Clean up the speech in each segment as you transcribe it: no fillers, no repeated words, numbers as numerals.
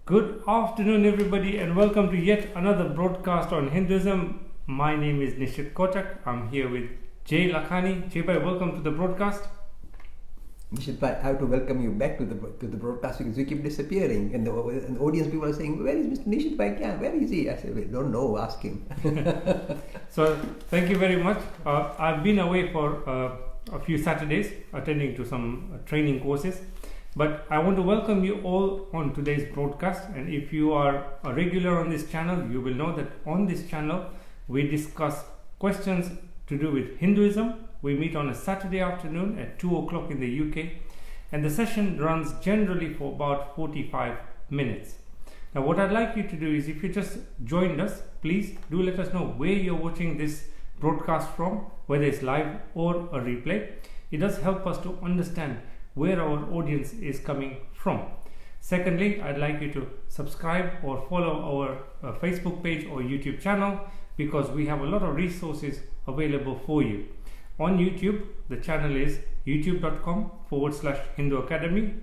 Good afternoon, everybody, and welcome to yet another broadcast on Hinduism. My name is Nishit Kochak. I'm here with Jay Lakhani. Jay bhai, welcome to the broadcast. Nishit bhai, I have to welcome you back to the broadcast because you keep disappearing, and the audience people are saying, "Where is Mr. Nishit bhai? Where is he?" I said, "We don't know. Ask him." So, thank you very much. I've been away for a few Saturdays attending to some training courses. But I want to welcome you all on today's broadcast, and if you are a regular on this channel, you will know that on this channel we discuss questions to do with Hinduism. We meet on a Saturday afternoon at 2 o'clock in the UK, and the session runs generally for about 45 minutes. Now what I'd like you to do is, if you just joined us, please do let us know where you're watching this broadcast from, whether it's live or a replay. It does help us to understand where our audience is coming from. Secondly, I'd like you to subscribe or follow our Facebook page or YouTube channel, because we have a lot of resources available for you. On YouTube, the channel is youtube.com/Hindu Academy,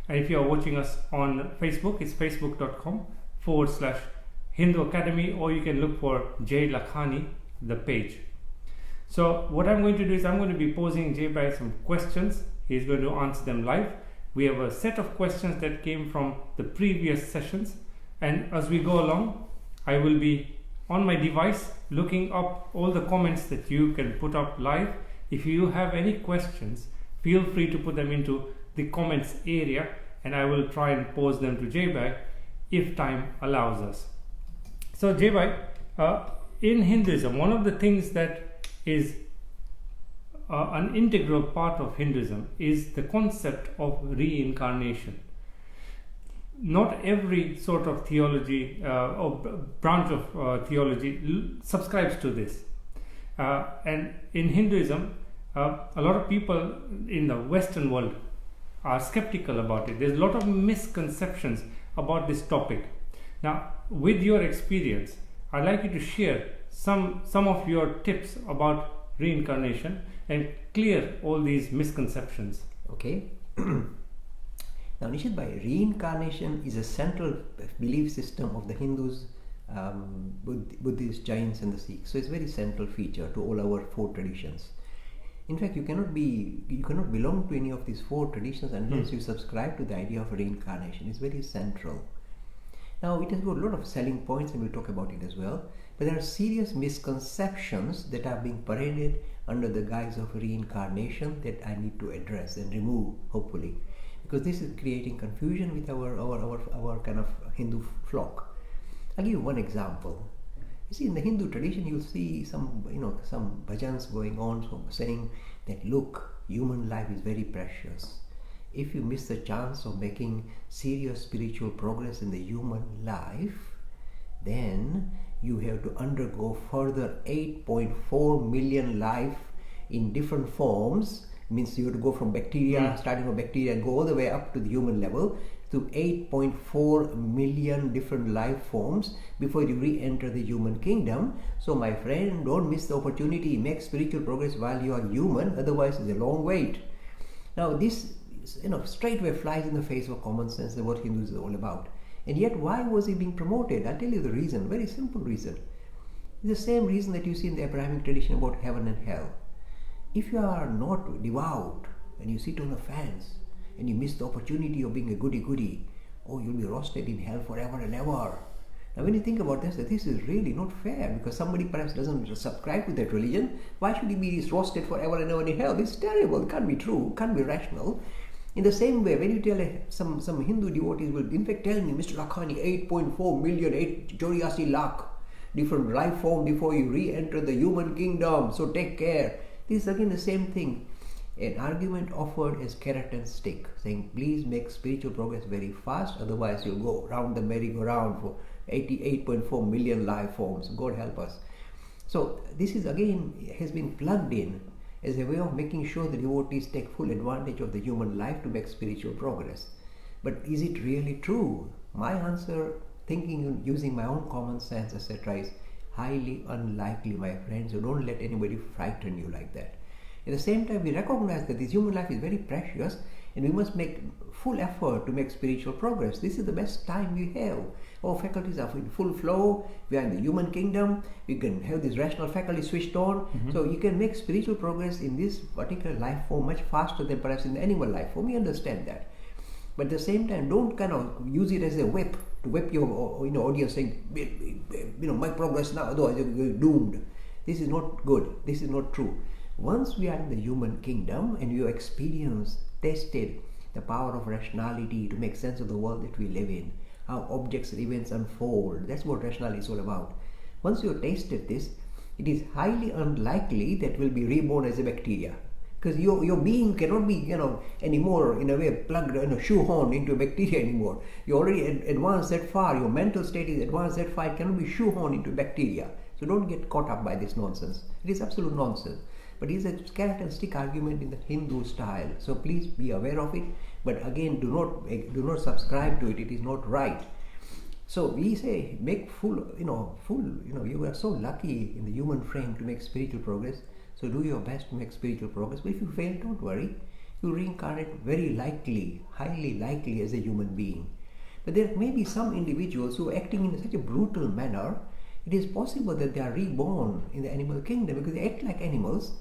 and if you are watching us on Facebook, it's facebook.com/Hindu Academy, or you can look for Jay Lakhani, the page. So what I'm going to do is I'm going to be posing Jay by some questions. He's going to answer them live. We have a set of questions that came from the previous sessions, and as we go along, I will be on my device looking up all the comments that you can put up live. If you have any questions, feel free to put them into the comments area, and I will try and pose them to Jay Bhai if time allows us. So Jay Bhai, in Hinduism, one of the things that is an integral part of Hinduism is the concept of reincarnation. Not every sort of theology or branch of theology subscribes to this. And in Hinduism, a lot of people in the Western world are skeptical about it. There's a lot of misconceptions about this topic. Now, with your experience, I'd like you to share some of your tips about reincarnation and clear all these misconceptions. Okay. Now, Nishit bhai, reincarnation is a central belief system of the Hindus, Buddhists, Jains, and the Sikhs. So it's a very central feature to all our four traditions. In fact, you cannot belong to any of these four traditions unless you subscribe to the idea of reincarnation. It's very central. Now, it has got a lot of selling points, and we'll talk about it as well. But there are serious misconceptions that are being paraded under the guise of reincarnation that I need to address and remove, hopefully, because this is creating confusion with our kind of Hindu flock. I'll give you one example. You see, in the Hindu tradition, you'll see some bhajans going on saying that, look, human life is very precious. If you miss the chance of making serious spiritual progress in the human life, then you have to undergo further 8.4 million life in different forms. Means you have to go from bacteria, starting from bacteria, and go all the way up to the human level to 8.4 million different life forms before you re-enter the human kingdom. So my friend, don't miss the opportunity. Make spiritual progress while you are human, otherwise it's a long wait. Now this straightway flies in the face of common sense and what Hindus is all about. And yet, why was he being promoted? I'll tell you the reason, very simple reason. It's the same reason that you see in the Abrahamic tradition about heaven and hell. If you are not devout and you sit on the fence and you miss the opportunity of being a goody-goody, you'll be roasted in hell forever and ever. Now when you think about this, this is really not fair, because somebody perhaps doesn't subscribe to that religion. Why should he be roasted forever and ever in hell? This is terrible. It can't be true. It can't be rational. In the same way, when you tell some Hindu devotees will in fact tell me, Mr. Lakhani, 8.4 million, 84 lakh different life form before you re-enter the human kingdom, so take care. This is again the same thing. An argument offered as carrot and stick, saying please make spiritual progress very fast, otherwise you'll go round the merry-go-round for 88.4 million life forms. God help us. So this is again has been plugged in as a way of making sure the devotees take full advantage of the human life to make spiritual progress. But is it really true? My answer, thinking using my own common sense, etc., is highly unlikely, my friends. So don't let anybody frighten you like that. At the same time, we recognize that this human life is very precious and we must make full effort to make spiritual progress. This is the best time we have. Our faculties are in full flow. We are in the human kingdom. We can have this rational faculty switched on. So you can make spiritual progress in this particular life form much faster than perhaps in the animal life form. We understand that. But at the same time, don't kind of use it as a whip to whip your audience saying, make progress now, otherwise you're doomed. This is not good. This is not true. Once we are in the human kingdom and you experience, tested the power of rationality to make sense of the world that we live in, how objects and events unfold, that's what rationality is all about. Once you have tasted this, it is highly unlikely that will be reborn as a bacteria. Because your being cannot be, anymore in a way plugged, shoehorned into a bacteria anymore. You already advanced that far. Your mental state is advanced that far. It cannot be shoehorned into bacteria. So don't get caught up by this nonsense. It is absolute nonsense. But it is a carrot and stick argument in the Hindu style. So please be aware of it. But again, do not subscribe to it. It is not right. So we say make full. You are so lucky in the human frame to make spiritual progress. So do your best to make spiritual progress. But if you fail, don't worry. You reincarnate very likely, highly likely as a human being. But there may be some individuals who are acting in such a brutal manner. It is possible that they are reborn in the animal kingdom because they act like animals.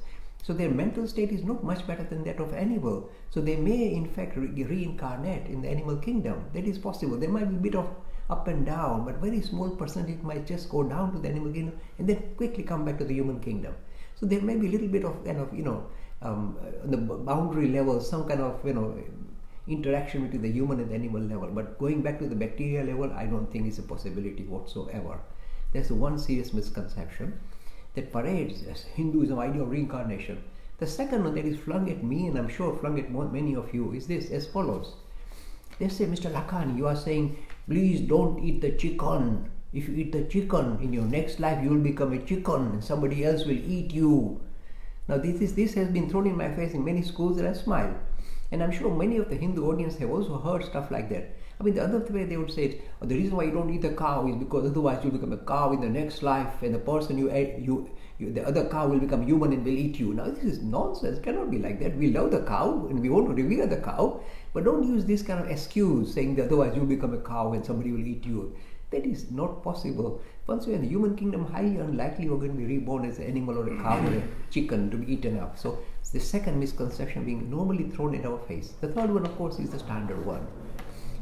So their mental state is not much better than that of animal. So they may in fact reincarnate in the animal kingdom. That is possible. There might be a bit of up and down, but very small percentage might just go down to the animal kingdom and then quickly come back to the human kingdom. So there may be a little bit of on the boundary level, some kind of interaction between the human and the animal level. But going back to the bacteria level, I don't think is a possibility whatsoever. There's one serious misconception that parades as Hinduism idea of reincarnation. The second one that is flung at me, and I'm sure flung at many of you, is this as follows. They say, Mr. Lakhani, you are saying, please don't eat the chicken. If you eat the chicken, in your next life you will become a chicken and somebody else will eat you. Now this has been thrown in my face in many schools and I smile. And I'm sure many of the Hindu audience have also heard stuff like that. I mean, the other way they would say it, the reason why you don't eat the cow is because otherwise you'll become a cow in the next life and the person you ate, the other cow will become human and will eat you. Now this is nonsense. It cannot be like that. We love the cow and we want to revere the cow, but don't use this kind of excuse saying that otherwise you'll become a cow and somebody will eat you. That is not possible. Once you're in the human kingdom, highly unlikely you're going to be reborn as an animal or a cow or a chicken to be eaten up. So it's the second misconception being normally thrown in our face. The third one, of course, is the standard one.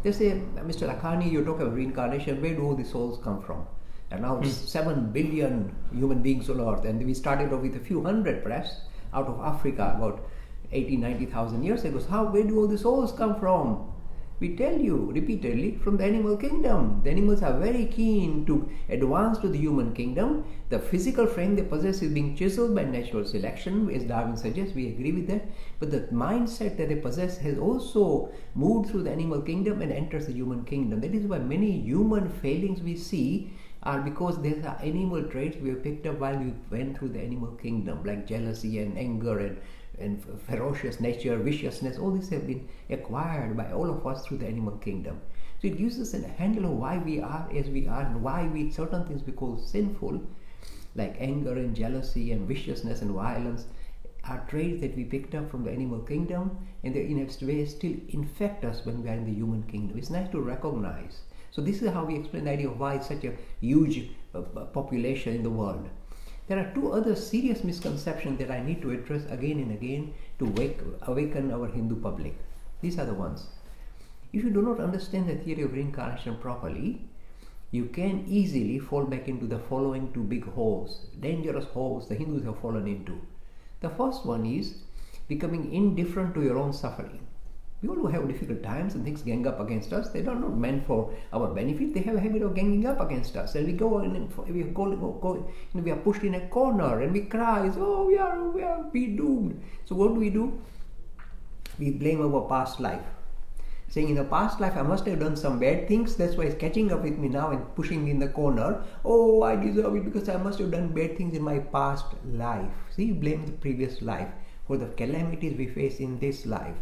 They say, Mr. Lakhani, you talk about reincarnation, where do all the souls come from? And now it's 7 billion human beings on earth, and we started off with a few hundred perhaps out of Africa about 80,000-90,000 years ago. So where do all the souls come from? We tell you repeatedly, from the animal kingdom. The animals are very keen to advance to the human kingdom. The physical frame they possess is being chiseled by natural selection, as Darwin suggests. We agree with that. But the mindset that they possess has also moved through the animal kingdom and enters the human kingdom. That is why many human failings we see are because there are animal traits we have picked up while we went through the animal kingdom, like jealousy and anger and ferocious nature, viciousness. All these have been acquired by all of us through the animal kingdom. So it gives us a handle of why we are as we are and why certain things we call sinful, like anger and jealousy and viciousness and violence, are traits that we picked up from the animal kingdom, and they in a way still infect us when we are in the human kingdom. It's nice to recognize. So this is how we explain the idea of why such a huge population in the world. There are two other serious misconceptions that I need to address again and again to awaken our Hindu public. These are the ones. If you do not understand the theory of reincarnation properly, you can easily fall back into the following two big holes, dangerous holes the Hindus have fallen into. The first one is becoming indifferent to your own suffering. We all have difficult times and things gang up against us. They are not meant for our benefit. They have a habit of ganging up against us, and we go and we are pushed in a corner and we cry, "Oh, we are doomed." So what do? We blame our past life, saying in the past life I must have done some bad things. That's why it's catching up with me now and pushing me in the corner. Oh, I deserve it because I must have done bad things in my past life. See, you blame the previous life for the calamities we face in this life.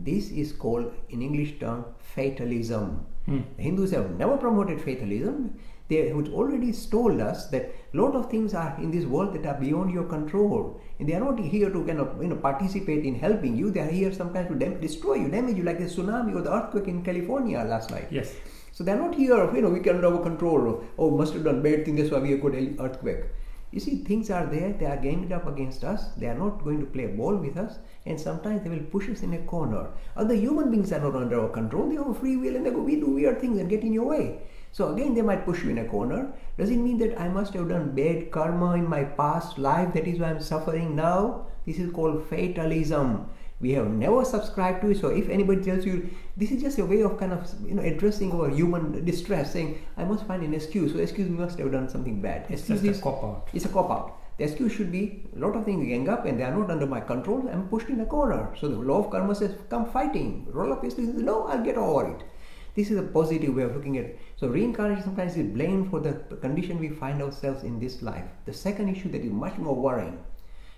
This is called, in English term, fatalism. Hmm. The Hindus have never promoted fatalism. They have already told us that a lot of things are in this world that are beyond your control, and they are not here to kind of participate in helping you. They are here sometimes to destroy you, damage you, like the tsunami or the earthquake in California last night. Yes. So they are not here, we cannot have control. Oh, must have done bad thing, that's why we got an earthquake. You see, things are there, they are ganged up against us, they are not going to play ball with us, and sometimes they will push us in a corner. Other human beings are not under our control, they have a free will and they go, we do weird things and get in your way. So again, they might push you in a corner. Does it mean that I must have done bad karma in my past life, that is why I am suffering now? This is called fatalism. We have never subscribed to it. So if anybody tells you, this is just a way of kind of addressing our human distress, saying I must find an excuse. So excuse me, must have done something bad. It's just a cop-out. It's a cop-out. The excuse should be a lot of things gang up and they are not under my control. I'm pushed in a corner. So the law of karma says, come fighting. Roll up your sleeves. No, I'll get over it. This is a positive way of looking at it. So reincarnation sometimes is blamed for the condition we find ourselves in this life. The second issue that is much more worrying,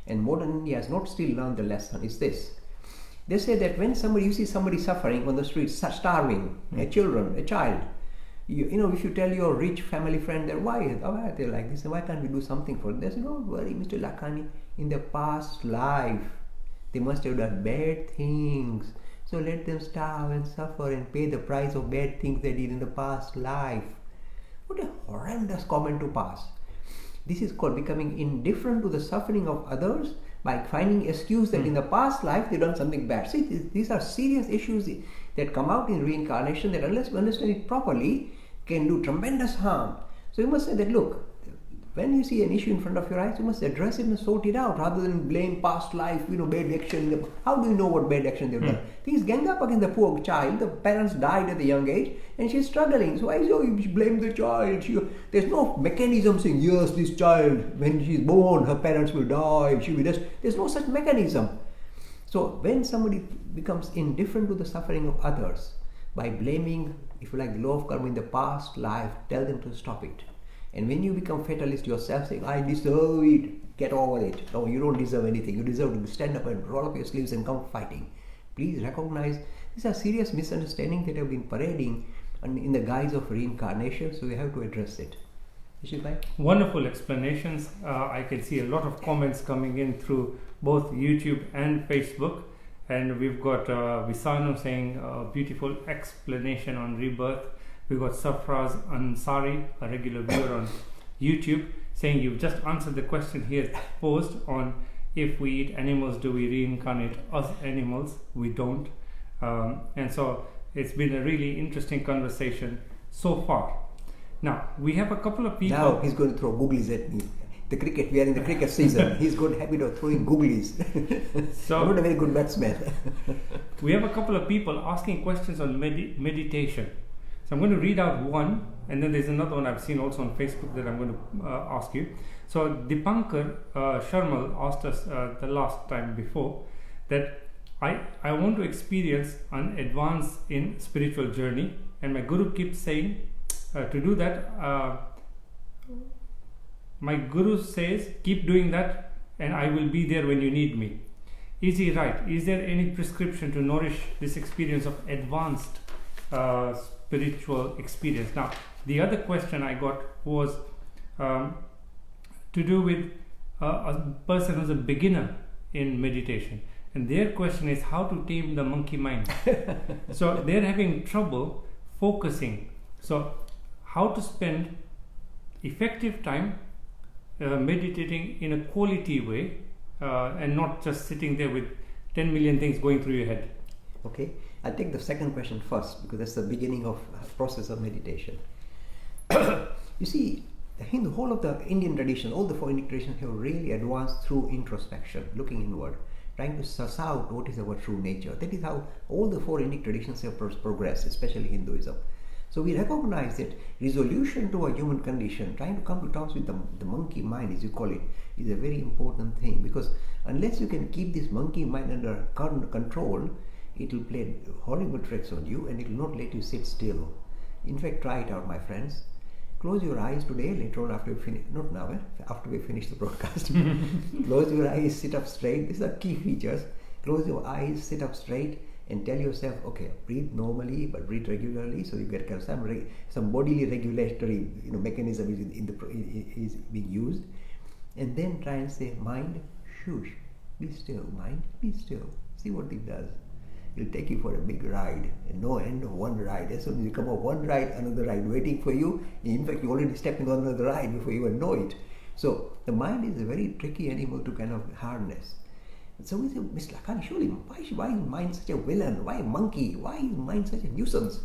and modern India has not still learned the lesson, is this. They say that when you see somebody suffering on the streets, starving, a child, if you tell your rich family friend that why are they like this, why can't we do something for them? They say, don't worry, Mr. Lakhani, in the past life, they must have done bad things. So let them starve and suffer and pay the price of bad things they did in the past life. What a horrendous comment to pass. This is called becoming indifferent to the suffering of others by finding excuse that in the past life they've done something bad. See, these are serious issues that come out in reincarnation that unless we understand it properly can do tremendous harm. So you must say that, look, when you see an issue in front of your eyes, you must address it and sort it out rather than blame past life, bad action. How do you know what bad action they've done? Things gang up against the poor child. The parents died at a young age and she's struggling. So why do you blame the child? There's no mechanism saying, yes, this child, when she's born, her parents will die. There's no such mechanism. So when somebody becomes indifferent to the suffering of others by blaming, if you like, the law of karma in the past life, tell them to stop it. And when you become fatalist yourself, saying, I deserve it, get over it. No, you don't deserve anything. You deserve to stand up and roll up your sleeves and come fighting. Please recognize these are serious misunderstandings that have been parading in the guise of reincarnation, so we have to address it. Wonderful explanations. I can see a lot of comments coming in through both YouTube and Facebook. And we've got Visanu saying beautiful explanation on rebirth. We've got Safraz Ansari, a regular viewer on YouTube, saying you've just answered the question here posed on if we eat animals, do we reincarnate as animals? We don't. And so it's been a really interesting conversation so far. Now, we have a couple of people... Now he's going to throw googlies at me. We are in the cricket season. He's got a habit of throwing googlies. So I'm not a very good batsman. We have a couple of people asking questions on meditation. So I'm going to read out one, and then there's another one I've seen also on Facebook that I'm going to ask you. So Dipankar Sharmal asked us the last time before that I want to experience an advance in spiritual journey, and my guru keeps saying to do that. My guru says keep doing that and I will be there when you need me. Is he right? Is there any prescription to nourish this experience of advanced spiritual experience? Now, the other question I got was to do with a person who's a beginner in meditation, and their question is how to tame the monkey mind. So they're having trouble focusing. So how to spend effective time meditating in a quality way and not just sitting there with 10 million things going through your head. Okay, I'll take the second question first because that's the beginning of process of meditation. You see, the whole of the Indian tradition, all the four Indian traditions have really advanced through introspection, looking inward, trying to suss out what is our true nature. That is how all the four Indic traditions have progressed, especially Hinduism. So we recognize that resolution to a human condition, trying to come to terms with the monkey mind, as you call it, is a very important thing, because unless you can keep this monkey mind under control, it will play horrible tricks on you and it will not let you sit still. In fact, try it out, my friends. Close your eyes today, later on after we finish, not now, after we finish the broadcast. Close your eyes, sit up straight. These are key features. Close your eyes, sit up straight, and tell yourself, okay, breathe normally but breathe regularly, so you get kind of some bodily regulatory mechanism is being used, and then try and say, mind, shush, be still, mind, be still. See what it does. It'll take you for a big ride, and no end of one ride. As soon as you come off one ride, another ride waiting for you. In fact, you already stepped into another ride before you even know it. So the mind is a very tricky animal to kind of harness. So we say, Miss Lakhani, surely why is mind such a villain? Why a monkey? Why is mind such a nuisance?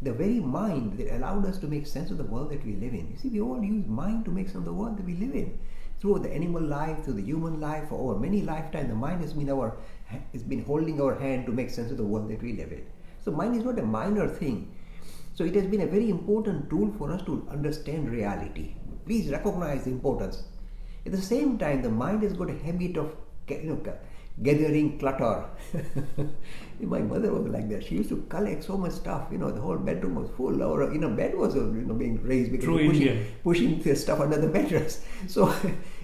The very mind that allowed us to make sense of the world that we live in. You see, we all use mind to make sense of the world that we live in. Through the animal life, through the human life, for over many lifetimes, the mind has been holding our hand to make sense of the world that we live in. So mind is not a minor thing. So it has been a very important tool for us to understand reality. Please recognize the importance. At the same time, the mind has got a habit of gathering clutter. My mother was like that. She used to collect so much stuff. The whole bedroom was full. Or bed was being raised because pushing the stuff under the mattress. So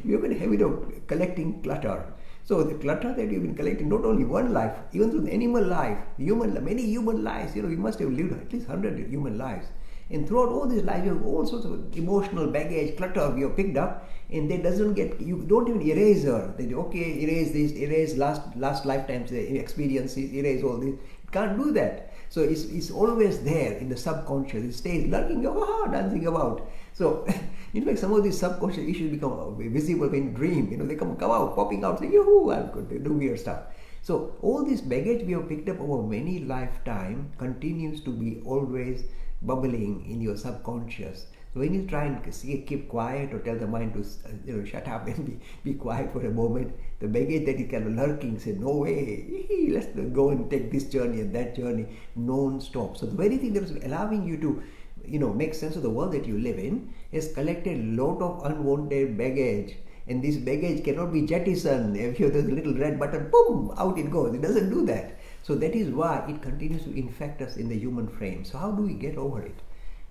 you've got a habit of collecting clutter. So the clutter that you've been collecting, not only one life, even through the animal life, many human lives. You must have lived at least 100 human lives. And throughout all these lives, you have all sorts of emotional baggage, clutter you have picked up, and that you don't even erase her. They do, okay, erase this, erase last lifetime's experiences, erase all this. You can't do that. So it's always there in the subconscious. It stays lurking, dancing about. So in fact, some of these subconscious issues become visible when you dream. They come out, popping out, saying, "Yoo-hoo, I'm going to do weird stuff." So all this baggage we have picked up over many lifetimes continues to be always bubbling in your subconscious. So when you try and keep quiet or tell the mind to shut up and be quiet for a moment, the baggage that is kind of lurking says, no way, let's go and take this journey and that journey non-stop. So the very thing that is allowing you to make sense of the world that you live in has collected a lot of unwanted baggage, and this baggage cannot be jettisoned. If there's a little red button, boom, out it goes. It doesn't do that. So that is why it continues to infect us in the human frame. So how do we get over it?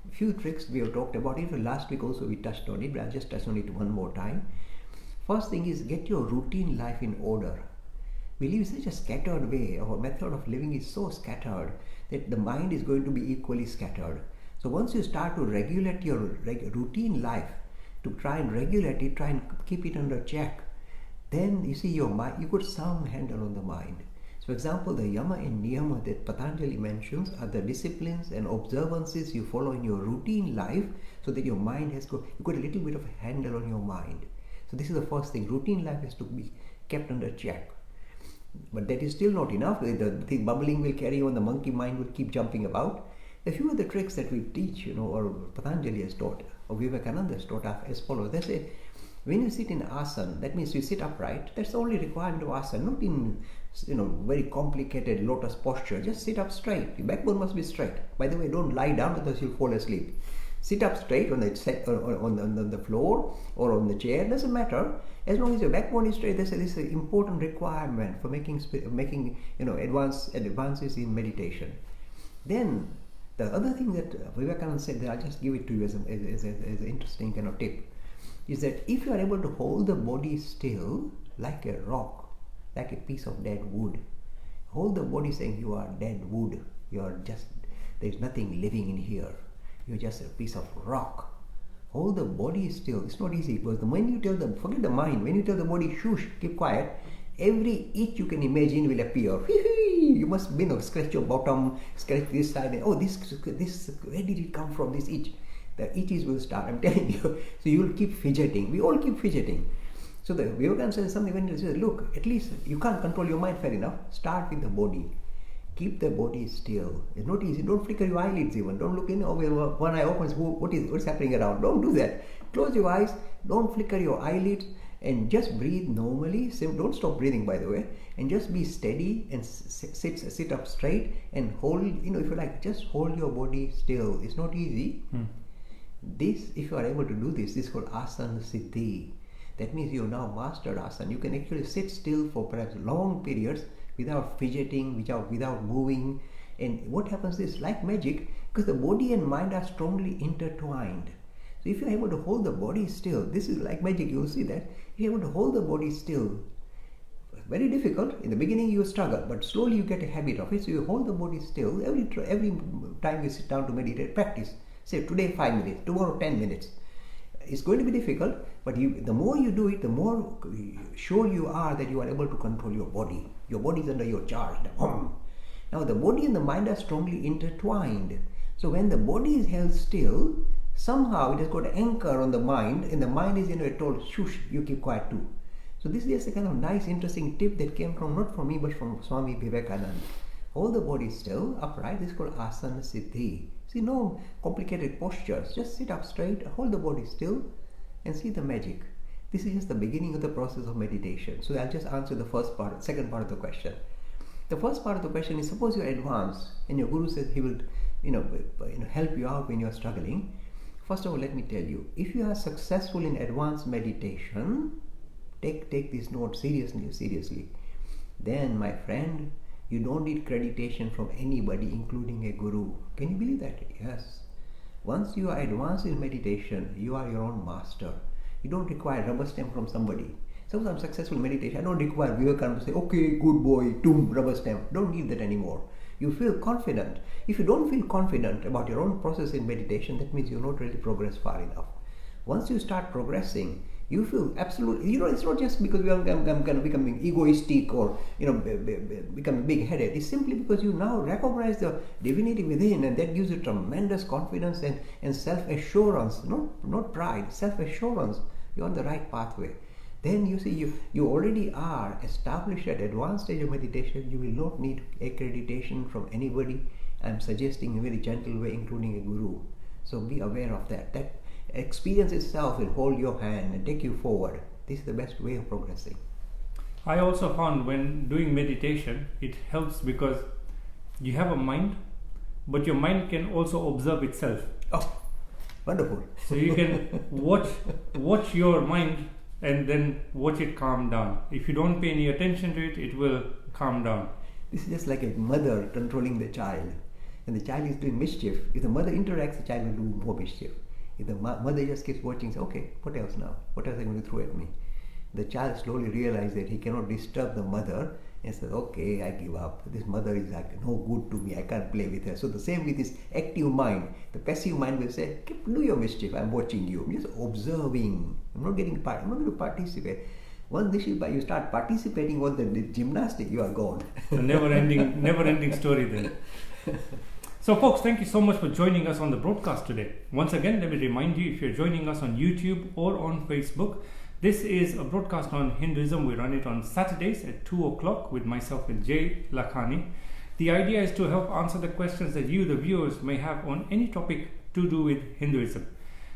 A few tricks we have talked about it. Last week also we touched on it, but I'll just touch on it one more time. First thing is, get your routine life in order. We live in such a scattered way. Our method of living is so scattered that the mind is going to be equally scattered. So once you start to regulate your routine life, to try and regulate it, try and keep it under check, then you see your mind, you got some handle on the mind. So for example, the yama and niyama that Patanjali mentions are the disciplines and observances you follow in your routine life, so that your mind you've got a little bit of a handle on your mind. So this is the first thing. Routine life has to be kept under check. But that is still not enough. The bubbling will carry on, the monkey mind will keep jumping about. A few of the tricks that we teach, or Patanjali has taught, or Vivekananda has taught as follows. They say, when you sit in asana, that means you sit upright. That's the only requirement of asana, not in very complicated lotus posture. Just sit up straight. Your backbone must be straight. By the way, don't lie down because you'll fall asleep. Sit up straight on the floor or on the chair. Doesn't matter. As long as your backbone is straight, this is an important requirement for making advances in meditation. Then the other thing that Vivekananda said, that I'll just give it to you as an interesting kind of tip, is that if you are able to hold the body still like a rock, like a piece of dead wood, hold the body saying you are dead wood, there's nothing living in here, you're just a piece of rock. Hold the body still. It's not easy, because forget the mind, when you tell the body shush, keep quiet, every itch you can imagine will appear. You must scratch your bottom, scratch this side, and this where did it come from, this itch? The itches will start, I'm telling you. So you will keep fidgeting. We all keep fidgeting. So the Vivekananda says something when he says, look, at least you can't control your mind fair enough. Start with the body. Keep the body still. It's not easy. Don't flicker your eyelids even. Don't look in, one eye opens, what's happening around? Don't do that. Close your eyes. Don't flicker your eyelids. And just breathe normally. Don't stop breathing, by the way. And just be steady and sit up straight and hold, if you like, just hold your body still. It's not easy. This, if you are able to do this is called asana siddhi. That means you have now mastered asana. You can actually sit still for perhaps long periods without fidgeting, without moving. And what happens is like magic, because the body and mind are strongly intertwined. So if you are able to hold the body still, this is like magic, you will see that. If you are able to hold the body still Very difficult. In the beginning you struggle, but slowly you get a habit of it. So you hold the body still. Every time you sit down to meditate, practice. Say today 5 minutes, tomorrow 10 minutes. It's going to be difficult, but the more you do it, the more sure you are that you are able to control your body. Your body is under your charge. Now the body and the mind are strongly intertwined. So when the body is held still, somehow it has got an anchor on the mind, and the mind is told, shush, you keep quiet too. So this is just a kind of nice, interesting tip that came from, not from me, but from Swami Vivekananda. Hold the body still, upright. This is called asana siddhi. See, no complicated postures. Just sit up straight, hold the body still, and see the magic. This is just the beginning of the process of meditation. So I'll just answer the second part of the question. The first part of the question is, suppose you're advanced, and your guru says he will, help you out when you're struggling. First of all, let me tell you, if you are successful in advanced meditation, take this note seriously. Then, my friend, you don't need accreditation from anybody, including a guru. Can you believe that? Yes. Once you are advanced in meditation, you are your own master. You don't require rubber stamp from somebody. Suppose I'm successful in meditation, I don't require Vivekananda to say, okay, good boy, doom, rubber stamp. Don't need that anymore. You feel confident. If you don't feel confident about your own process in meditation, that means you've not really progressed far enough. Once you start progressing, you feel absolutely, it's not just because I'm kind of becoming egoistic or, becoming big-headed. It's simply because you now recognize the divinity within, and that gives you tremendous confidence and self-assurance, not pride, self-assurance. You're on the right pathway. Then you see, you already are established at advanced stage of meditation. You will not need accreditation from anybody. I'm suggesting in a very gentle way, including a guru. So be aware of that. That experience itself will hold your hand and take you forward. This is the best way of progressing. I also found when doing meditation, it helps because you have a mind, but your mind can also observe itself. Oh, wonderful. So you can watch your mind and then watch it calm down. If you don't pay any attention to it, it will calm down. This is just like a mother controlling the child. And the child is doing mischief. If the mother interacts, the child will do more mischief. If the mother just keeps watching, say, okay, what else now? What else are you going to throw at me? The child slowly realizes that he cannot disturb the mother and says, okay, I give up. This mother is like no good to me. I can't play with her. So the same with this active mind. The passive mind will say, do your mischief. I'm watching you. I'm just observing. I'm not going to participate. Once you start participating on the gymnastic, you are gone. A never-ending story then. So folks, thank you so much for joining us on the broadcast today. Once again, let me remind you, if you're joining us on YouTube or on Facebook, this is a broadcast on Hinduism. We run it on Saturdays at 2 o'clock with myself and Jay Lakhani. The idea is to help answer the questions that you, the viewers, may have on any topic to do with Hinduism.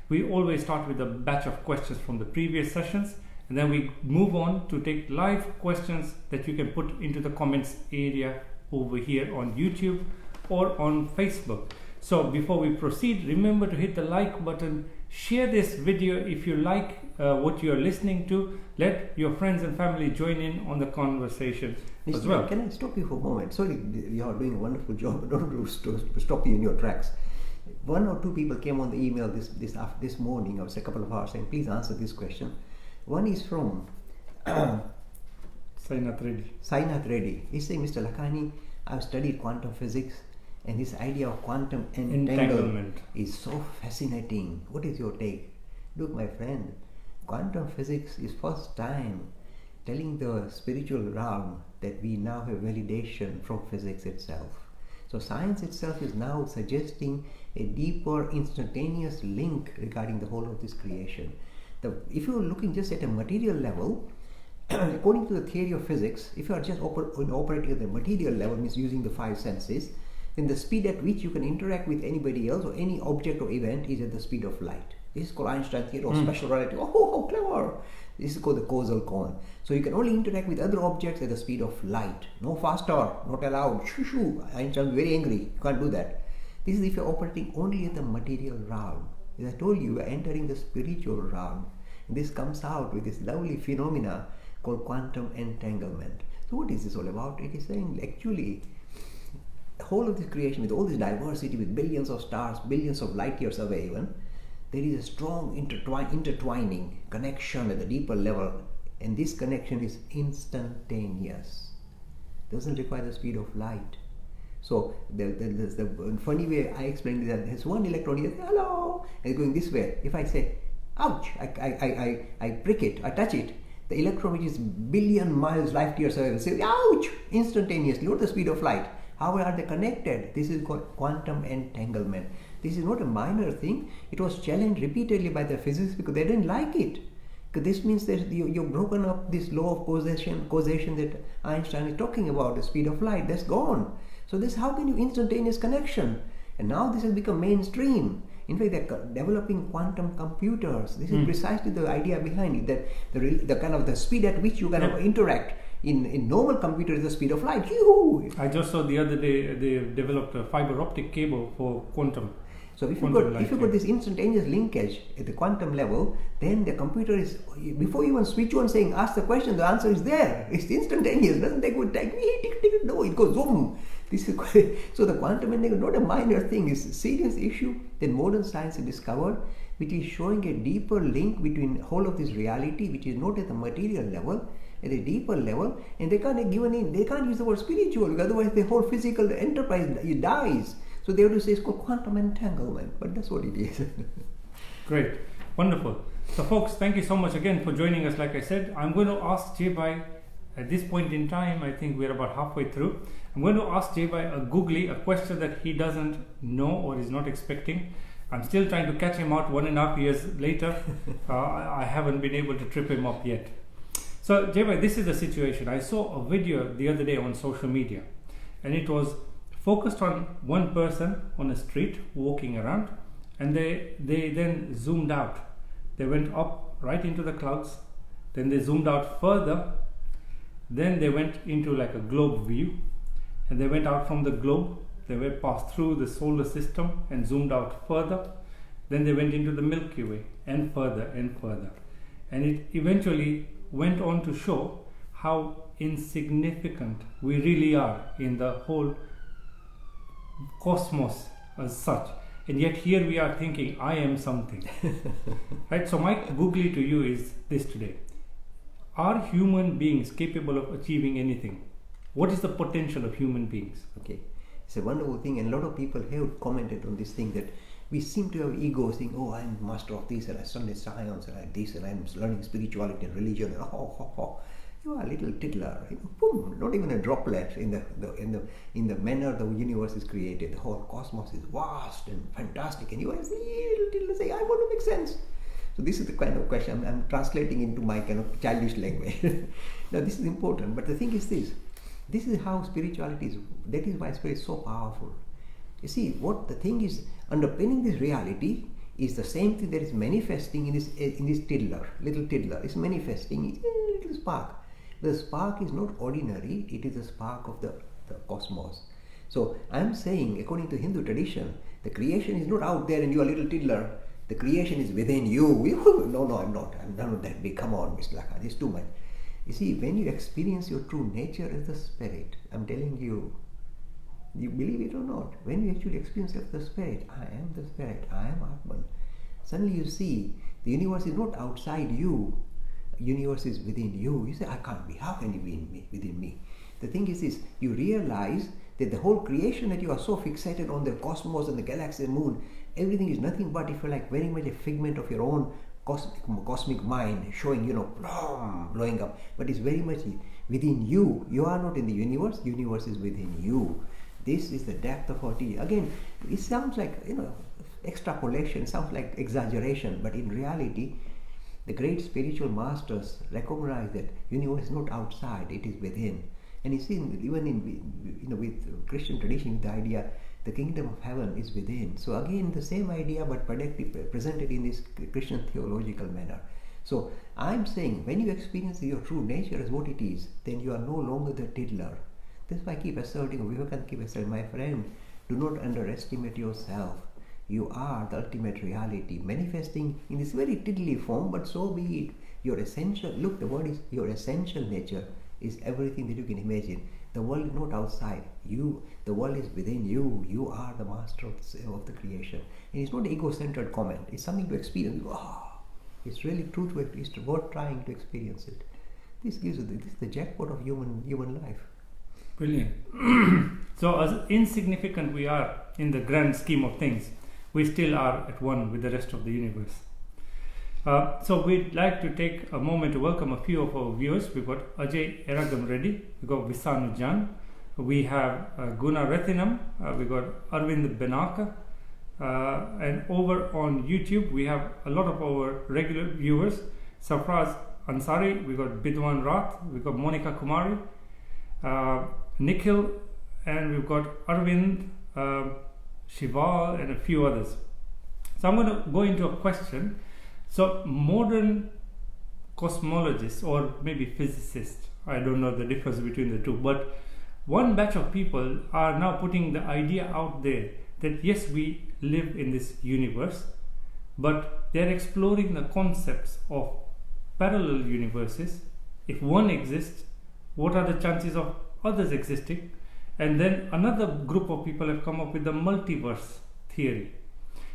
We always start with a batch of questions from the previous sessions, and then we move on to take live questions that you can put into the comments area over here on YouTube or on Facebook. So before we proceed, remember to hit the like button, share this video if you like what you're listening to. Let your friends and family join in on the conversation as well. Can I stop you for a moment? Sorry, you are doing a wonderful job. I don't want to stop you in your tracks. One or two people came on the email this morning, or a couple of hours, saying, please answer this question. One is from Sainath Reddy. He's saying, Mr. Lakhani, I've studied quantum physics, and this idea of quantum entanglement is so fascinating. What is your take? Look, my friend, quantum physics is first time telling the spiritual realm that we now have validation from physics itself. So science itself is now suggesting a deeper instantaneous link regarding the whole of this creation. If you're looking just at a material level, according to the theory of physics, if you are just operating at the material level, means using the five senses, then the speed at which you can interact with anybody else or any object or event is at the speed of light. This is called Einstein's theory of special relativity. Oh, how clever! This is called the causal quant. So you can only interact with other objects at the speed of light. No faster, not allowed. Shoo. Einstein is very angry. You can't do that. This is if you're operating only at the material realm. As I told you, you are entering the spiritual realm. And this comes out with this lovely phenomena called quantum entanglement. So what is this all about? It is saying actually the whole of this creation, with all this diversity, with billions of stars, billions of light years away even, there is a strong intertwining connection at the deeper level And this connection is instantaneous. Doesn't require the speed of light. So the funny way I explained is that there's one electron here, hello, and it's going this way. If I say, ouch, I prick it, I touch it, the electron which is billion miles light years away will say, ouch, instantaneously, not the speed of light. How are they connected? This is called quantum entanglement. This is not a minor thing. It was challenged repeatedly by the physicists because they didn't like it. Because this means that you've broken up this law of causation that Einstein is talking about, the speed of light, that's gone. So this, how can you instantaneous connection? And now this has become mainstream. In fact, they're developing quantum computers. This is precisely the idea behind it, that the kind of the speed at which you kind of interact in normal computer is the speed of light. I just saw the other day they developed a fiber optic cable for quantum. So if you got this instantaneous linkage at the quantum level, then the computer is, before you even switch on saying ask the question, the answer is there. It's instantaneous. It doesn't take good time. No, it goes zoom. This is so the quantum entanglement is not a minor thing. It's a serious issue that modern science has discovered, which is showing a deeper link between whole of this reality, which is not at the material level, at a deeper level, and they can't use the word spiritual, because otherwise the whole physical enterprise dies. So they have to say it's called quantum entanglement, but that's what it is. Great, wonderful. So folks, thank you so much again for joining us. Like I said, I'm going to ask Jay at this point in time, I think we're about halfway through. I'm going to ask Jay a question that he doesn't know or is not expecting. I'm still trying to catch him out 1.5 years later. I haven't been able to trip him up yet. So Jay, this is the situation. I saw a video the other day on social media, and it was focused on one person on a street walking around, and they then zoomed out. They went up right into the clouds, then they zoomed out further, then they went into like a globe view, and they went out from the globe, they went passed through the solar system and zoomed out further, then they went into the Milky Way and further, and it eventually went on to show how insignificant we really are in the whole cosmos as such, and yet here we are thinking I am something. Right? So my googly to you is this today: are human beings capable of achieving anything? What is the potential of human beings? Okay, it's a wonderful thing, and a lot of people have commented on this thing, that we seem to have egos, saying, oh, I'm master of this, and I studied science, and I this, and I'm learning spirituality and religion, and you are a little tiddler, boom, not even a droplet in the manner the universe is created. The whole cosmos is vast and fantastic, and you are a little tiddler saying, I want to make sense. So this is the kind of question I'm translating into my kind of childish language. Now this is important, but the thing is this is how spirituality is. That is why spirit is so powerful. You see, what the thing is underpinning this reality is the same thing that is manifesting in this little tiddler. It's manifesting in a little spark. The spark is not ordinary, it is a spark of the cosmos. So I'm saying, according to Hindu tradition, the creation is not out there and you are a little tiddler. The creation is within you. No, I'm not. I'm not that big. Come on, Mr. Lakhani, it's too much. You see, when you experience your true nature as the spirit, I'm telling you, you believe it or not, when you actually experience the spirit, I am the spirit, I am Atman, suddenly you see the universe is not outside you, universe is within you. You say, I can't be, how can you be within me? The thing is this, you realize that the whole creation that you are so fixated on, the cosmos and the galaxy and moon, everything is nothing but, if you like, very much a figment of your own cosmic mind, showing, blowing up, but it's very much within you. You are not in the universe is within you. This is the depth of our teaching. Again, it sounds like extrapolation, sounds like exaggeration, but in reality, the great spiritual masters recognize that universe is not outside; it is within. And you see, even in with Christian tradition, the idea the kingdom of heaven is within. So again, the same idea, but presented in this Christian theological manner. So I'm saying, when you experience your true nature as what it is, then you are no longer the tiddler. That's why I keep asserting, Vivekananda keep asserting, my friend, do not underestimate yourself. You are the ultimate reality, manifesting in this very tiddly form, but so be it. Your essential, look, the word is, your essential nature is everything that you can imagine. The world is not outside you, the world is within you. You are the master of the creation. And it's not an ego-centered comment, it's something to experience. It's really true to it, it's worth trying to experience it. This gives this is the jackpot of human life. Brilliant. So as insignificant we are in the grand scheme of things, we still are at one with the rest of the universe. So we'd like to take a moment to welcome a few of our viewers. We've got Ajay Eragam Reddy, we've got Visanu Jan, we have Guna Rethinam, we've got Arvind Benaka, and over on YouTube we have a lot of our regular viewers. Safraz Ansari, we've got Bidwan Rath, we've got Monica Kumari, Nikhil, and we've got Arvind, Shival, and a few others. So I'm going to go into a question. So modern cosmologists, or maybe physicists, I don't know the difference between the two, but one batch of people are now putting the idea out there that yes, we live in this universe, but they're exploring the concepts of parallel universes. If one exists, what are the chances of others existing? And then another group of people have come up with the multiverse theory.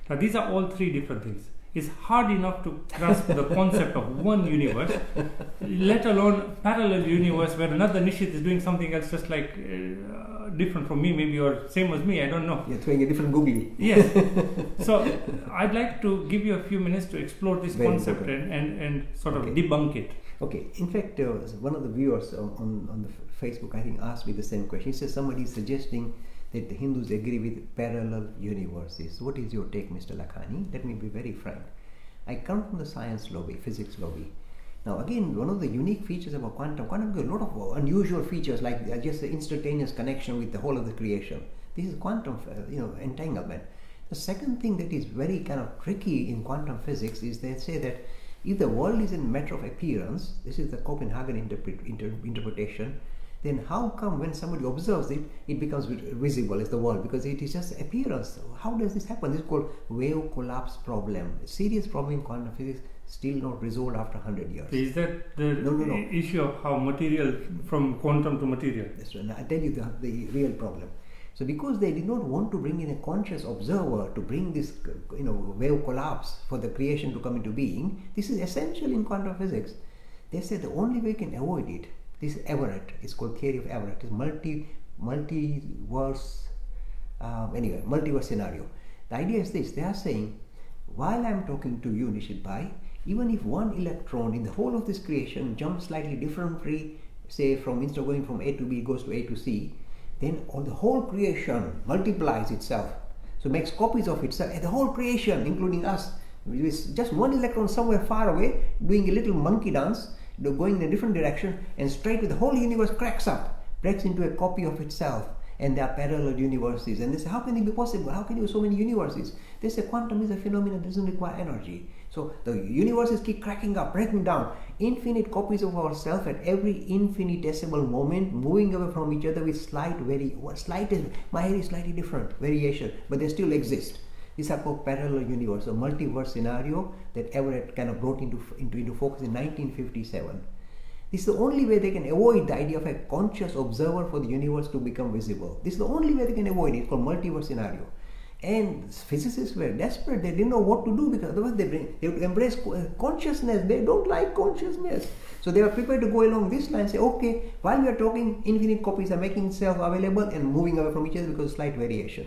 Now these are all three different things. It's hard enough to grasp the concept of one universe, let alone parallel universe where another Nishit is doing something else just like different from me, maybe, or same as me, I don't know. You're throwing a different googly. Yes. So I'd like to give you a few minutes to explore this Very concept and sort of debunk it. Okay. In fact, one of the viewers on the Facebook, I think, asked me the same question. He says somebody is suggesting that the Hindus agree with parallel universes. What is your take, Mr. Lakhani? Let me be very frank. I come from the science lobby, physics lobby. Now again, one of the unique features about quantum has a lot of unusual features, like just the instantaneous connection with the whole of the creation. This is quantum entanglement. The second thing that is very kind of tricky in quantum physics is they say that if the world is a matter of appearance, this is the Copenhagen interpretation, then how come when somebody observes it, it becomes visible as the world? Because it is just appearance. How does this happen? This is called wave collapse problem. A serious problem in quantum physics, still not resolved after 100 years. Is that the issue of how material, from quantum to material? That's right. Now, I tell you the real problem. So because they did not want to bring in a conscious observer to bring this wave collapse for the creation to come into being, this is essential in quantum physics. They said the only way you can avoid it, this is Everett, it's called theory of Everett, it's multiverse scenario. The idea is this: they are saying, while I'm talking to you, Nishit Bhai, even if one electron in the whole of this creation jumps slightly differently, say instead of going from A to B, goes to A to C, then the whole creation multiplies itself. So makes copies of itself, and the whole creation, including us, with just one electron somewhere far away, doing a little monkey dance, going in a different direction, and straight with the whole universe cracks up, breaks into a copy of itself, and there are parallel universes. And they say, how can it be possible? How can you have so many universes? They say quantum is a phenomenon that doesn't require energy. So the universes keep cracking up, breaking down, infinite copies of ourselves at every infinitesimal moment, moving away from each other with my hair is slightly different, variation, but they still exist. These are called parallel universe, a multiverse scenario that Everett kind of brought into focus in 1957. This is the only way they can avoid the idea of a conscious observer for the universe to become visible. This is the only way they can avoid it. It's called multiverse scenario. And physicists were desperate. They didn't know what to do, because otherwise they would embrace consciousness. They don't like consciousness. So they were prepared to go along this line and say, okay, while we are talking, infinite copies are making itself available and moving away from each other because of slight variation.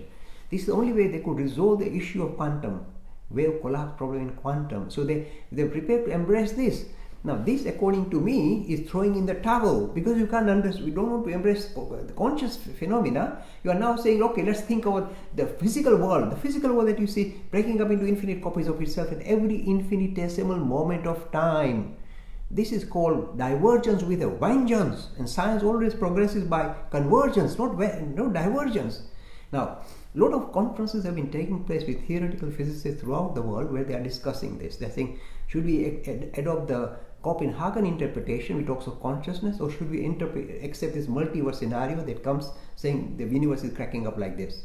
This is the only way they could resolve the issue of quantum, wave collapse problem in quantum. So they're prepared to embrace this. Now this, according to me, is throwing in the towel, because you can't understand, we don't want to embrace the conscious phenomena. You are now saying, okay, let's think about the physical world that you see breaking up into infinite copies of itself at every infinitesimal moment of time. This is called divergence with a vengeance, and science always progresses by convergence, not divergence. Now, a lot of conferences have been taking place with theoretical physicists throughout the world where they are discussing this. They're saying, should we adopt the Copenhagen interpretation, which talks of consciousness, or should we accept this multiverse scenario that comes saying the universe is cracking up like this?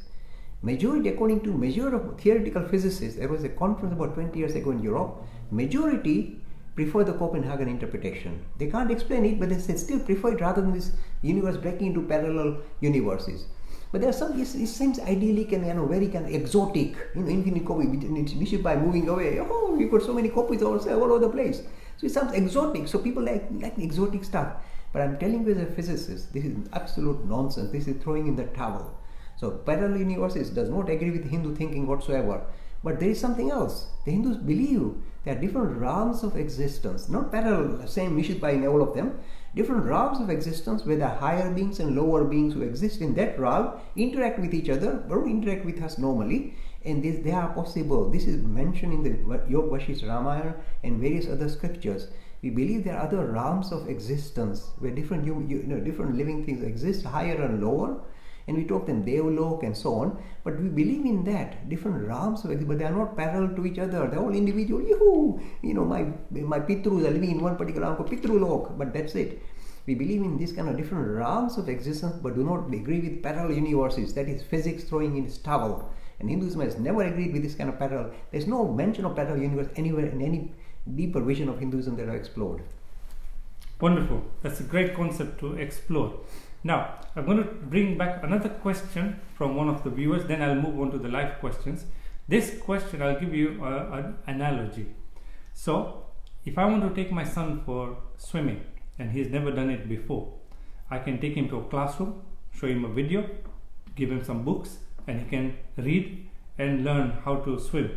Majority, according to measure of theoretical physicists, there was a conference about 20 years ago in Europe, majority prefer the Copenhagen interpretation. They can't explain it, but they still prefer it rather than this universe breaking into parallel universes. But there are some, it seems idyllic and very kind of exotic, infinite copy, by moving away. Oh, we got so many copies ourselves all over the place. So it sounds exotic. So people like exotic stuff. But I'm telling you as a physicist, this is absolute nonsense. This is throwing in the towel. So parallel universes does not agree with Hindu thinking whatsoever. But there is something else. The Hindus believe there are different realms of existence, not parallel, same Nishidbhai in all of them, different realms of existence where the higher beings and lower beings who exist in that realm interact with each other, or interact with us normally, and they are possible. This is mentioned in the Yoga Vasishtha Ramayana and various other scriptures. We believe there are other realms of existence where different different living things exist, higher and lower, and we talk them Devlok and so on. But we believe in that different realms of existence, but they are not parallel to each other. They are all individual. My Pitrus are living in one particular realm called Pitrulok, but that's it. We believe in this kind of different realms of existence, but do not agree with parallel universes. That is physics throwing in its towel. And Hinduism has never agreed with this kind of parallel. There's no mention of parallel universe anywhere in any deeper vision of Hinduism that I've explored. Wonderful. That's a great concept to explore. Now, I'm going to bring back another question from one of the viewers, then I'll move on to the live questions. This question, I'll give you an analogy. So, if I want to take my son for swimming, and he's never done it before, I can take him to a classroom, show him a video, give him some books, and he can read and learn how to swim.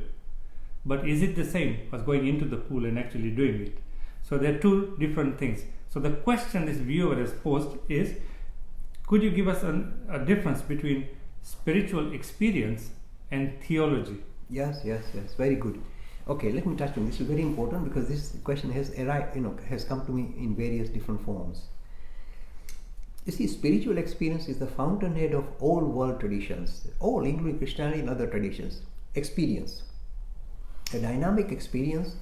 But is it the same as going into the pool and actually doing it? So there are two different things. So the question this viewer has posed is, could you give us a difference between spiritual experience and theology? Yes, very good. Okay, let me touch on this. This is very important because this question has come to me in various different forms. You see, spiritual experience is the fountainhead of all world traditions, all including Christianity and other traditions. Experience, a dynamic experience.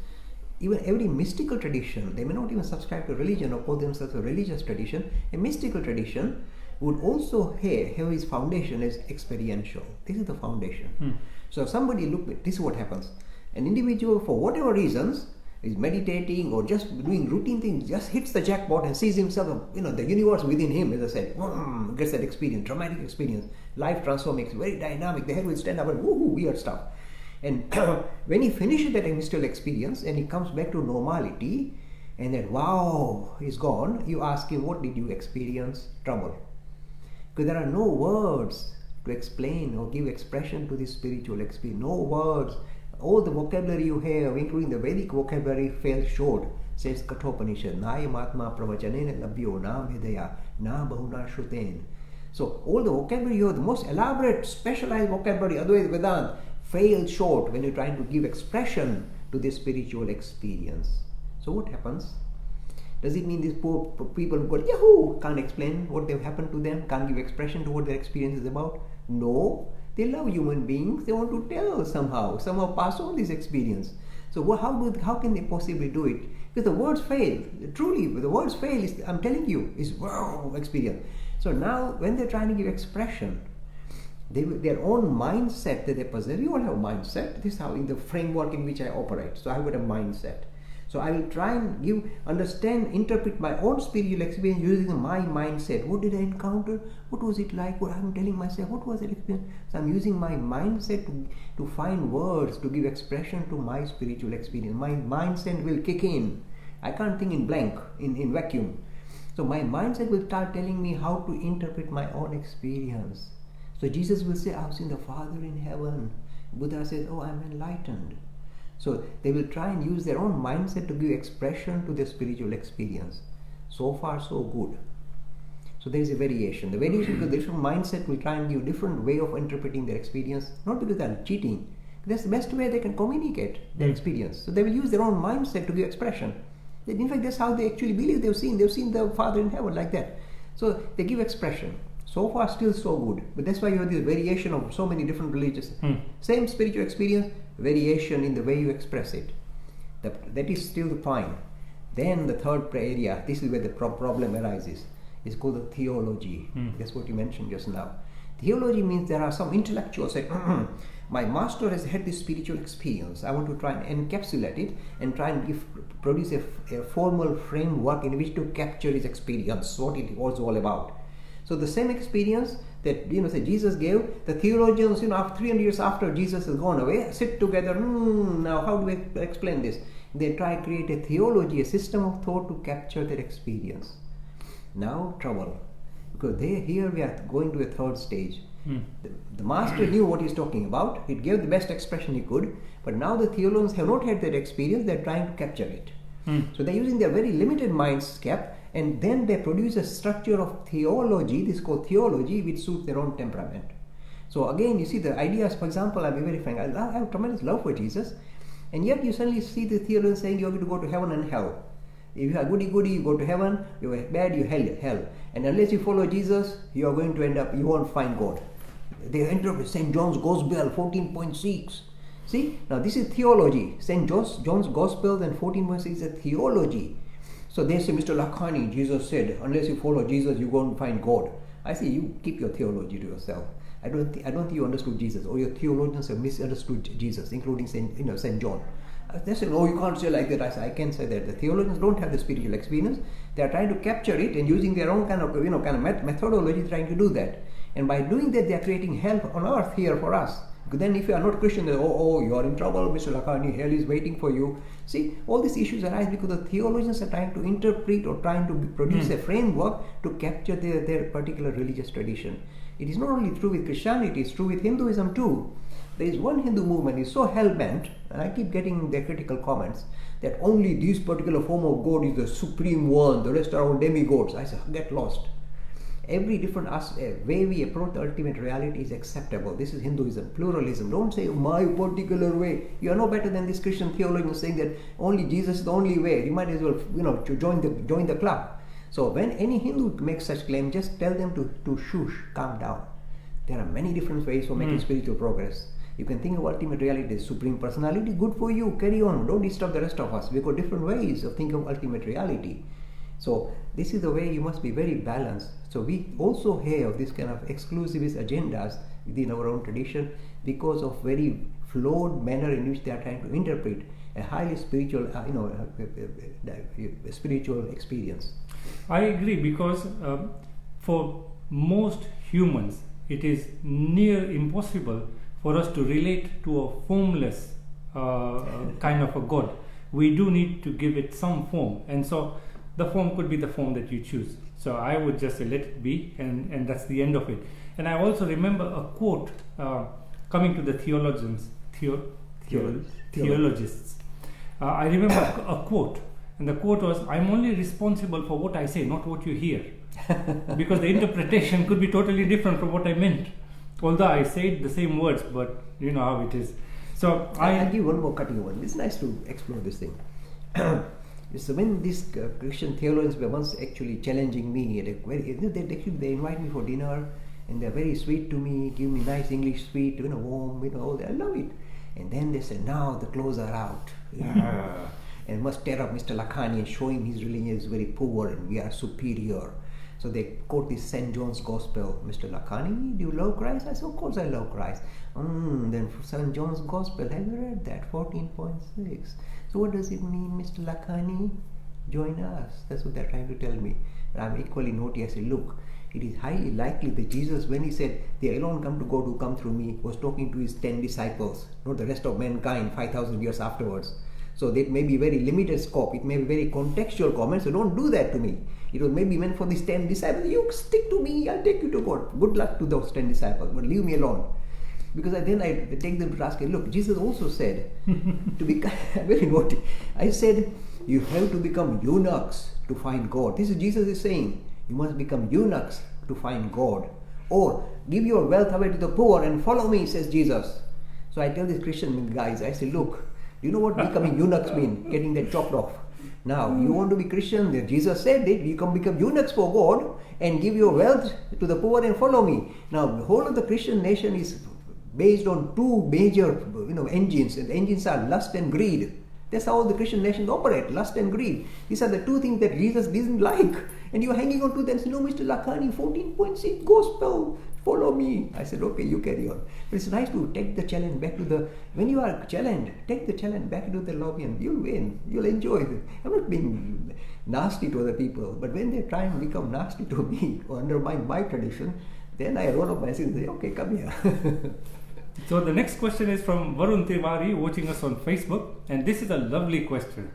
Even every mystical tradition, they may not even subscribe to religion or call themselves a religious tradition. A mystical tradition would also have its foundation as experiential. This is the foundation. So somebody this is what happens. An individual, for whatever reasons, is meditating or just doing routine things, just hits the jackpot and sees himself, the universe within him, as I said, gets that experience, dramatic experience, life transforming, very dynamic. The head will stand up and woohoo, weird stuff. And when he finishes that mystical experience and he comes back to normality, and then wow, he's gone, you ask him, what did you experience? Trouble. Because there are no words to explain or give expression to this spiritual experience. No words. All the vocabulary you have, including the Vedic vocabulary, fell short, says Kathopanishad. Nayam atma pravachanena labhyo na vedaya na bahuna shruten. So all the vocabulary you have, the most elaborate, specialized vocabulary, otherwise Vedanta, fails short when you're trying to give expression to this spiritual experience. So what happens? Does it mean these poor people who go, yahoo, can't explain what they've happened to them, can't give expression to what their experience is about? No. They love human beings. They want to tell somehow pass on this experience. So how can they possibly do it? Because the words fail. Truly, the words fail. I'm telling you, is wow experience. So now, when they're trying to give expression, their own mindset that they possess. We all have a mindset. This is how in the framework in which I operate. So I've got a mindset. So I will try and interpret my own spiritual experience using my mindset. What did I encounter? What was it like? What I'm telling myself, what was that experience? So I'm using my mindset to find words, to give expression to my spiritual experience. My mindset will kick in. I can't think in blank, in vacuum. So my mindset will start telling me how to interpret my own experience. So Jesus will say, I've seen the Father in heaven. Buddha says, oh, I'm enlightened. So they will try and use their own mindset to give expression to their spiritual experience. So far, so good. So there is a variation. The variation because the different mindset will try and give different way of interpreting their experience, not because they are cheating. That's the best way they can communicate their experience. So they will use their own mindset to give expression. In fact, that's how they actually believe they've seen the Father in heaven like that. So they give expression. So far, still so good. But that's why you have this variation of so many different religions. Same spiritual experience, variation in the way you express it. That is still fine. Then the third area, this is where the problem arises, is called the theology. That's what you mentioned just now. Theology means there are some intellectuals say, my master has had this spiritual experience. I want to try and encapsulate it and try and produce a formal framework in which to capture his experience, what it was all about. So the same experience that say Jesus gave, the theologians after 300 years after Jesus has gone away, sit together. Now how do we explain this? They try to create a theology, a system of thought to capture their experience. Now trouble, because here we are going to a third stage. The master knew what he's talking about. He gave the best expression he could, but now the theologians have not had that experience. They're trying to capture it. So they're using their very limited mindscape, and then they produce a structure of theology. This is called theology, which suits their own temperament. So again, you see the ideas. For example, I'll be very frank. I have tremendous love for Jesus, and yet you suddenly see the theologians saying you're going to go to heaven and hell. If you are goody-goody, you go to heaven. You are bad, you hell. And unless you follow Jesus, you are going to end up, you won't find God. They interpret St. John's Gospel 14.6. See, now this is theology. St. John's Gospel and 14.6 is a theology. So they say, Mr. Lakhani, Jesus said, unless you follow Jesus, you won't find God. I say, you keep your theology to yourself. I don't think you understood Jesus, or your theologians have misunderstood Jesus, including St. John. They say, no, you can't say like that. I say, I can say that. The theologians don't have the spiritual experience. They are trying to capture it and using their own kind of methodology, trying to do that. And by doing that, they are creating hell on earth here for us. Because then if you are not Christian, you are in trouble, Mr. Lakhani, hell is waiting for you. See, all these issues arise because the theologians are trying to interpret or trying to produce a framework to capture their particular religious tradition. It is not only true with Christianity, it's true with Hinduism too. There is one Hindu movement is so hell-bent, and I keep getting their critical comments, that only this particular form of God is the supreme one, the rest are all demigods. I say, get lost. Every different way we approach the ultimate reality is acceptable. This is Hinduism, pluralism. Don't say my particular way. You are no better than this Christian theologian saying that only Jesus is the only way. You might as well, join the club. So when any Hindu makes such claim, just tell them to shush, calm down. There are many different ways for making spiritual progress. You can think of ultimate reality as supreme personality. Good for you. Carry on. Don't disturb the rest of us. We've got different ways of thinking of ultimate reality. So this is the way you must be very balanced. So we also have this kind of exclusivist agendas within our own tradition because of very flawed manner in which they are trying to interpret a highly spiritual, spiritual experience. I agree, because for most humans, it is near impossible for us to relate to a formless kind of a God. We do need to give it some form, and so the form could be the form that you choose. So I would just say let it be, and that's the end of it. And I also remember a quote coming to the theologians, theologists. I remember a quote, and the quote was, "I'm only responsible for what I say, not what you hear," because the interpretation could be totally different from what I meant. Although I said the same words, but you know how it is. So I'll give one more cutting one. It's nice to explore this thing. So when these Christian theologians were once actually challenging me, they invite me for dinner, and they're very sweet to me, give me nice English sweet, warm, all that. I love it. And then they said, now the clothes are out. And must tear up Mr. Lakhani and show him his religion is very poor and we are superior. So they quote this St. John's Gospel. Mr. Lakhani, do you love Christ? I said, of course I love Christ. Then St. John's Gospel, have you read that? 14.6. So what does it mean, Mr. Lakhani? Join us. That's what they're trying to tell me. And I'm equally naughty. I say, look, it is highly likely that Jesus, when he said, they alone come to God who come through me, was talking to his 10 disciples, not the rest of mankind 5,000 years afterwards. So that may be very limited scope. It may be very contextual comments. So don't do that to me. It was maybe meant for these 10 disciples. You stick to me, I'll take you to God. Good luck to those 10 disciples, but leave me alone. Because I take them to task. Look, Jesus also said to be very naughty. I said, you have to become eunuchs to find God. This is Jesus is saying. You must become eunuchs to find God. Or give your wealth away to the poor and follow me, says Jesus. So I tell these Christian guys, I say, look, you know what becoming eunuchs mean? Getting that chopped off. Now, you want to be Christian? Jesus said it. You can become eunuchs for God and give your wealth to the poor and follow me. Now, the whole of the Christian nation is based on two major engines. And the engines are lust and greed. That's how the Christian nations operate, lust and greed. These are the two things that Jesus didn't like. And you're hanging on to them. Say, no, Mr. Lakhani, 14.6 gospel, follow me. I said, okay, you carry on. But it's nice to take the challenge back to when you are challenged, take the challenge back into the lobby and you'll win. You'll enjoy it. I'm not being nasty to other people, but when they try and become nasty to me or undermine my tradition, then I roll up my sleeves and say, okay, come here. So the next question is from Varun Tiwari, watching us on Facebook, and this is a lovely question.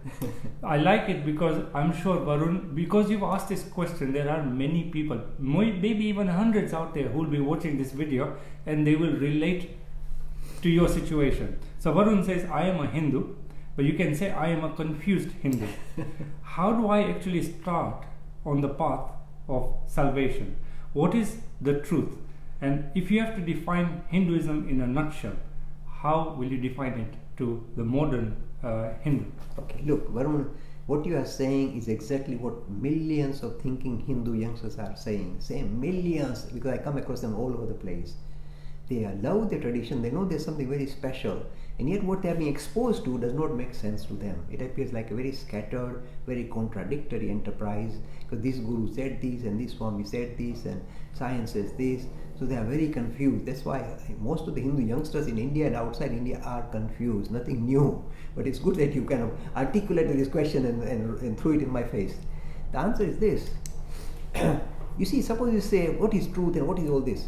I like it because I'm sure, Varun, because you've asked this question, there are many people, maybe even hundreds out there, who will be watching this video and they will relate to your situation. So Varun says, I am a Hindu, but you can say I am a confused Hindu. How do I actually start on the path of salvation? What is the truth? And if you have to define Hinduism in a nutshell, how will you define it to the modern Hindu? Okay, look, Varun, what you are saying is exactly what millions of thinking Hindu youngsters are saying. Say millions, because I come across them all over the place. They love the tradition, they know there's something very special, and yet what they are being exposed to does not make sense to them. It appears like a very scattered, very contradictory enterprise, because this guru said this, and this Swami said this, and science says this. So they are very confused. That's why most of the Hindu youngsters in India and outside India are confused. Nothing new. But it's good that you kind of articulated this question and threw it in my face. The answer is this. You see, suppose you say, what is truth and what is all this?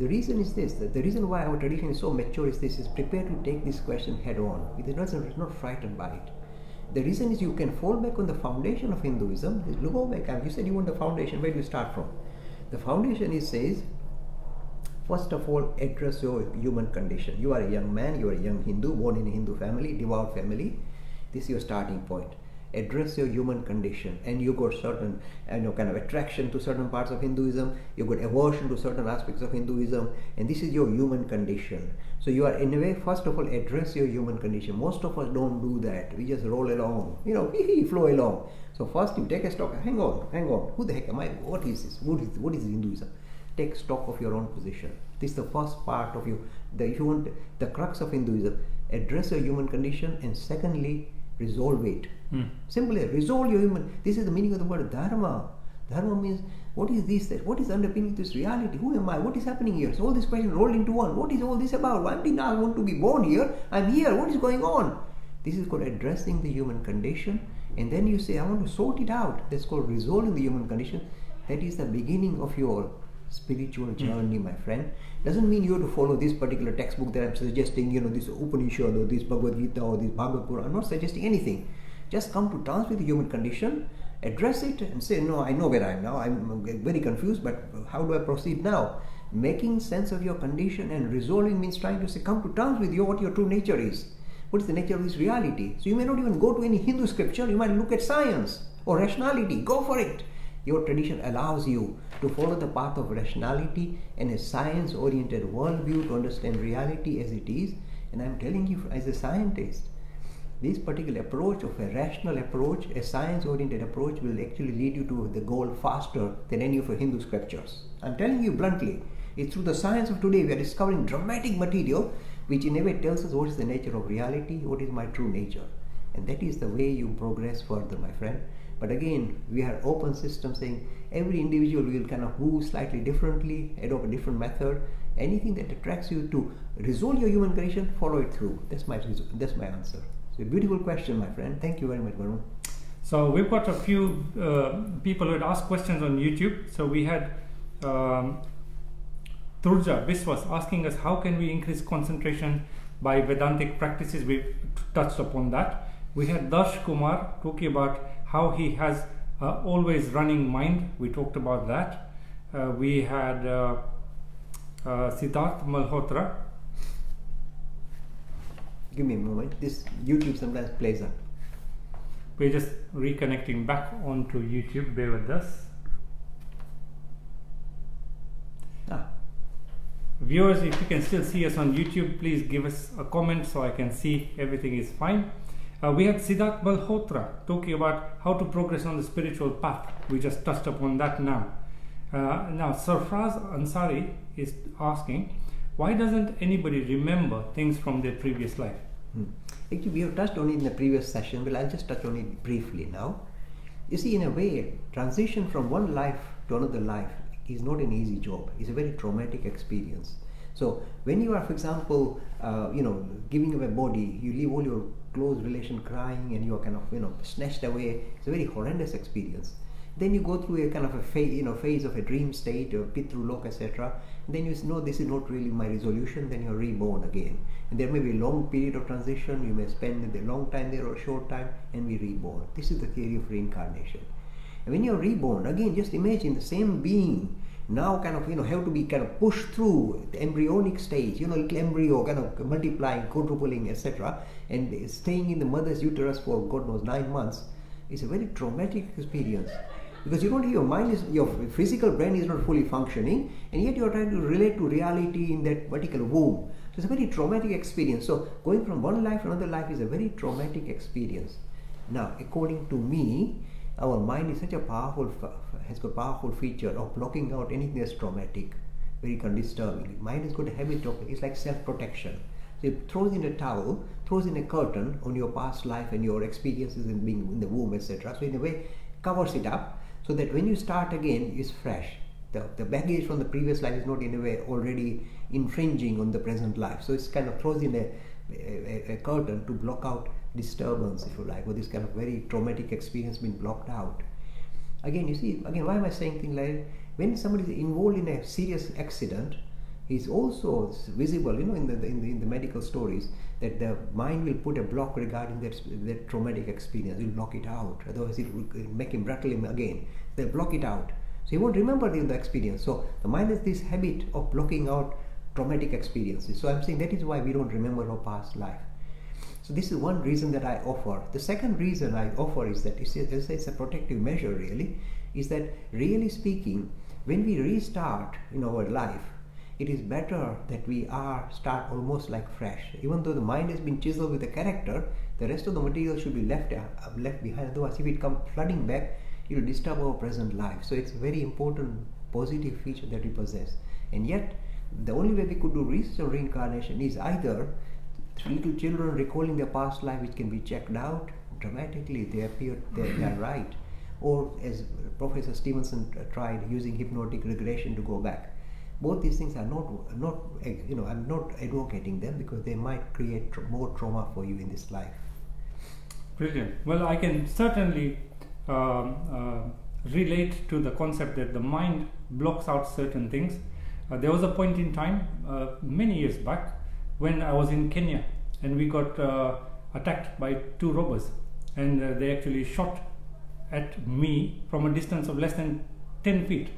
The reason is this, that the reason why our tradition is so mature is this, is prepared to take this question head on. It is not frightened by it. The reason is you can fall back on the foundation of Hinduism. Look, go back. You said you want the foundation. Where do you start from? The foundation is says, first of all, address your human condition. You are a young man, you are a young Hindu, born in a Hindu family, devout family. This is your starting point. Address your human condition, and you got certain kind of attraction to certain parts of Hinduism, you got aversion to certain aspects of Hinduism, and this is your human condition. So you are in a way, first of all, address your human condition. Most of us don't do that. We just roll along, flow along. So first you take a stock. Hang on. Who the heck am I? What is this? What is Hinduism? Take stock of your own position. This is the first part of you. If you want the crux of Hinduism, address your human condition, and secondly, resolve it. Simply resolve your human. This is the meaning of the word dharma. Dharma means, what is this? What is underpinning this reality? Who am I? What is happening here? So all these questions rolled into one. What is all this about? Why did I want to be born here? I'm here. What is going on? This is called addressing the human condition. And then you say, I want to sort it out. That's called resolving the human condition. That is the beginning of your spiritual journey, my friend. Doesn't mean you have to follow this particular textbook that I'm suggesting, this Upanishad or this Bhagavad Gita or this Bhagavad Puran. I'm not suggesting anything. Just come to terms with the human condition, address it, and say, no, I know where I am now. I'm very confused, but how do I proceed now? Making sense of your condition and resolving means trying to say, come to terms with what your true nature is. What is the nature of this reality? So you may not even go to any Hindu scripture. You might look at science or rationality. Go for it. Your tradition allows you to follow the path of rationality and a science-oriented worldview to understand reality as it is. And I'm telling you, as a scientist, this particular approach of a rational approach, a science-oriented approach, will actually lead you to the goal faster than any of your Hindu scriptures. I'm telling you bluntly, it's through the science of today we are discovering dramatic material which in a way tells us what is the nature of reality, what is my true nature. And that is the way you progress further, my friend. But again, we are open system saying every individual will kind of move slightly differently, adopt a different method. Anything that attracts you to resolve your human condition, follow it through. That's my answer. So a beautiful question, my friend. Thank you very much, Varun. So we've got a few people who had asked questions on YouTube. So we had Turja Biswas asking us, how can we increase concentration by Vedantic practices? We've touched upon that. We had Darsh Kumar talking about how he has always running mind. We talked about that. We had Siddharth Malhotra. Give me a moment. This YouTube sometimes plays up. We're just reconnecting back onto YouTube. Bear with us. Viewers, if you can still see us on YouTube, please give us a comment so I can see everything is fine. We had Siddharth Malhotra talking about how to progress on the spiritual path. We just touched upon that now. Now, Sarfraz Ansari is asking, why doesn't anybody remember things from their previous life? Actually, we have touched on it in the previous session, but I'll just touch on it briefly now. You see, in a way, transition from one life to another life is not an easy job. It's a very traumatic experience. So when you are, for example, giving away body, you leave all your close relation crying and you are kind of, snatched away. It's a very horrendous experience. Then you go through a kind of a phase of a dream state, or Pitru Lok, etc. then you know this is not really my resolution, then you're reborn again. And there may be a long period of transition, you may spend a long time there or a short time and be reborn. This is the theory of reincarnation. And when you're reborn, again, just imagine the same being now kind of, have to be kind of pushed through the embryonic stage, little embryo kind of multiplying, quadrupling, etc. and staying in the mother's uterus for God knows 9 months. It's a very traumatic experience. Because you don't have your physical brain is not fully functioning, and yet you're trying to relate to reality in that particular womb. So it's a very traumatic experience. So going from one life to another life is a very traumatic experience. Now, according to me, our mind is such a has got a powerful feature of blocking out anything that's traumatic, very disturbing. Mind has got a habit of, it's like self-protection. So it throws in a towel, throws in a curtain on your past life and your experiences in being in the womb, etc. So in a way, covers it up, so that when you start again, it's fresh. The baggage from the previous life is not in a way already infringing on the present life. So it's kind of throws in a curtain to block out disturbance, if you like, or this kind of very traumatic experience being blocked out. Again, you see, why am I saying things like, when somebody is involved in a serious accident, it's also visible, in the medical stories, that the mind will put a block regarding that traumatic experience. Will block it out. Otherwise, it will make him rattle him again. They'll block it out. So he won't remember the experience. So the mind has this habit of blocking out traumatic experiences. So I'm saying that is why we don't remember our past life. So this is one reason that I offer. The second reason I offer is that it's a protective measure, really, is that really speaking, when we restart in our life, it is better that we start almost like fresh. Even though the mind has been chiseled with a character, the rest of the material should be left behind. Otherwise, if it comes flooding back, it will disturb our present life. So it's a very important positive feature that we possess. And yet, the only way we could do research on reincarnation is either little children recalling their past life, which can be checked out dramatically, they are right, or as Professor Stevenson tried, using hypnotic regression to go back. Both these things are not I'm not advocating them, because they might create more trauma for you in this life. Brilliant. Well, I can certainly relate to the concept that the mind blocks out certain things. There was a point in time many years back when I was in Kenya, and we got attacked by 2 robbers, and they actually shot at me from a distance of less than 10 feet.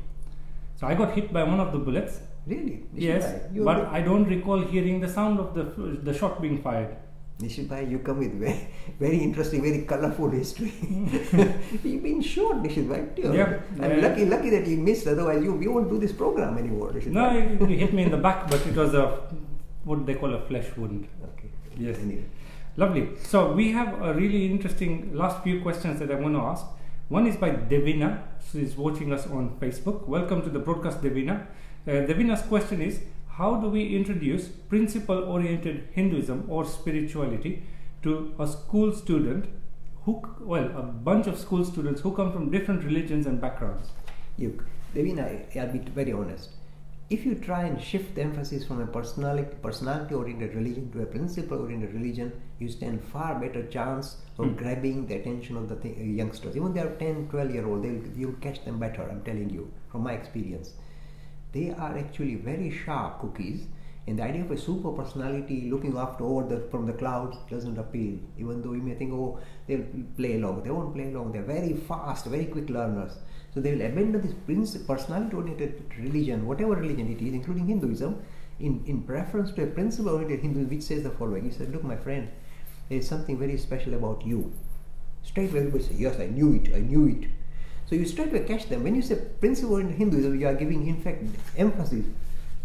So I got hit by one of the bullets. Really? Yes, but I don't recall hearing the sound of the shot being fired. Nishit, you come with very interesting, very colourful history. You've been shot, Nishit. Yeah. I'm lucky that you missed, otherwise you won't do this program anymore. Nishit. No, it hit me in the back, but it was what they call a flesh wound. Okay. Yes. Anyway. Lovely. So we have a really interesting last few questions that I'm going to ask. One is by Devina. She is watching us on Facebook. Welcome to the broadcast, Devina. Devina's question is, how do we introduce principle-oriented Hinduism or spirituality to a school student a bunch of school students who come from different religions and backgrounds? Look, Devina, I'll be very honest. If you try and shift the emphasis from a personality-oriented religion to a principle-oriented religion, you stand far better chance of grabbing the attention of the youngsters. Even they are 10, 12-year-old, you'll catch them better, I'm telling you, from my experience. They are actually very sharp cookies, and the idea of a super personality looking after from the clouds doesn't appeal. Even though you may think, they'll play along. They won't play along. They're very fast, very quick learners. So they will abandon this personality-oriented religion, whatever religion it is, including Hinduism, in preference to a principle-oriented Hinduism, which says the following. He said, look, my friend, there is something very special about you. Straight away everybody says, yes, I knew it. So you straight away catch them. When you say principle-oriented Hinduism, you are giving, in fact, emphasis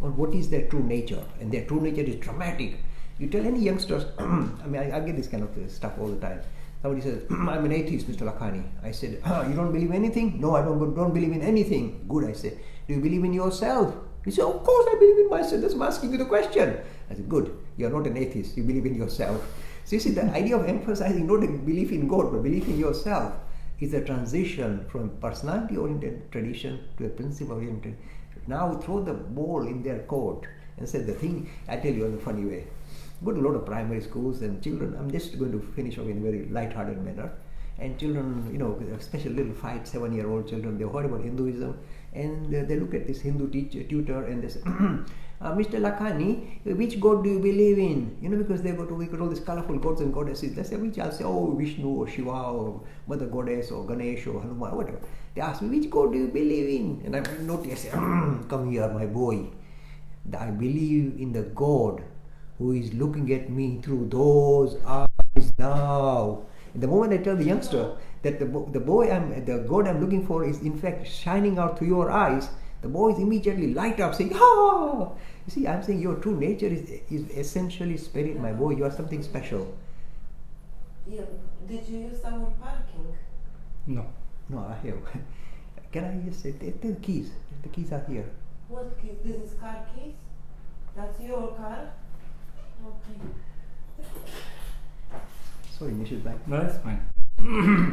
on what is their true nature. And their true nature is dramatic. You tell any youngsters, I get this kind of stuff all the time. Somebody says, I'm an atheist, Mr. Lakhani. I said, you don't believe anything? No, I don't believe in anything. Good, I said. Do you believe in yourself? He said, of course I believe in myself. That's why I'm asking you the question. I said, good. You're not an atheist. You believe in yourself. So you see, the idea of emphasizing not a belief in God, but belief in yourself is a transition from personality-oriented tradition to a principle-oriented. Now throw the ball in their court and say the thing, I tell you in a funny way. Go to a lot of primary schools and children, I'm just going to finish off in a very light-hearted manner. And children, especially little 5, 7-year-old children, they heard about Hinduism And they look at this Hindu tutor and they say, Mr. Lakhani, which god do you believe in? Because they go to all these colorful gods and goddesses. They say, which? I'll say, oh, Vishnu or Shiva or Mother Goddess or Ganesh or Hanuman, whatever. They ask me, which god do you believe in? And I notice, I say, come here, my boy. I believe in the God who is looking at me through those eyes now. And the moment I tell the youngster that the God I'm looking for is in fact shining out through your eyes, the boys immediately light up saying, ah! You see, I'm saying your true nature is essentially spirit, my boy. You are something special. Yeah. Did you use the word parking? No. No, I have. Can I just say, the keys? The keys are here. What keys? This is car keys? That's your car? Okay. Sorry, Nishit bhai. No, that's fine.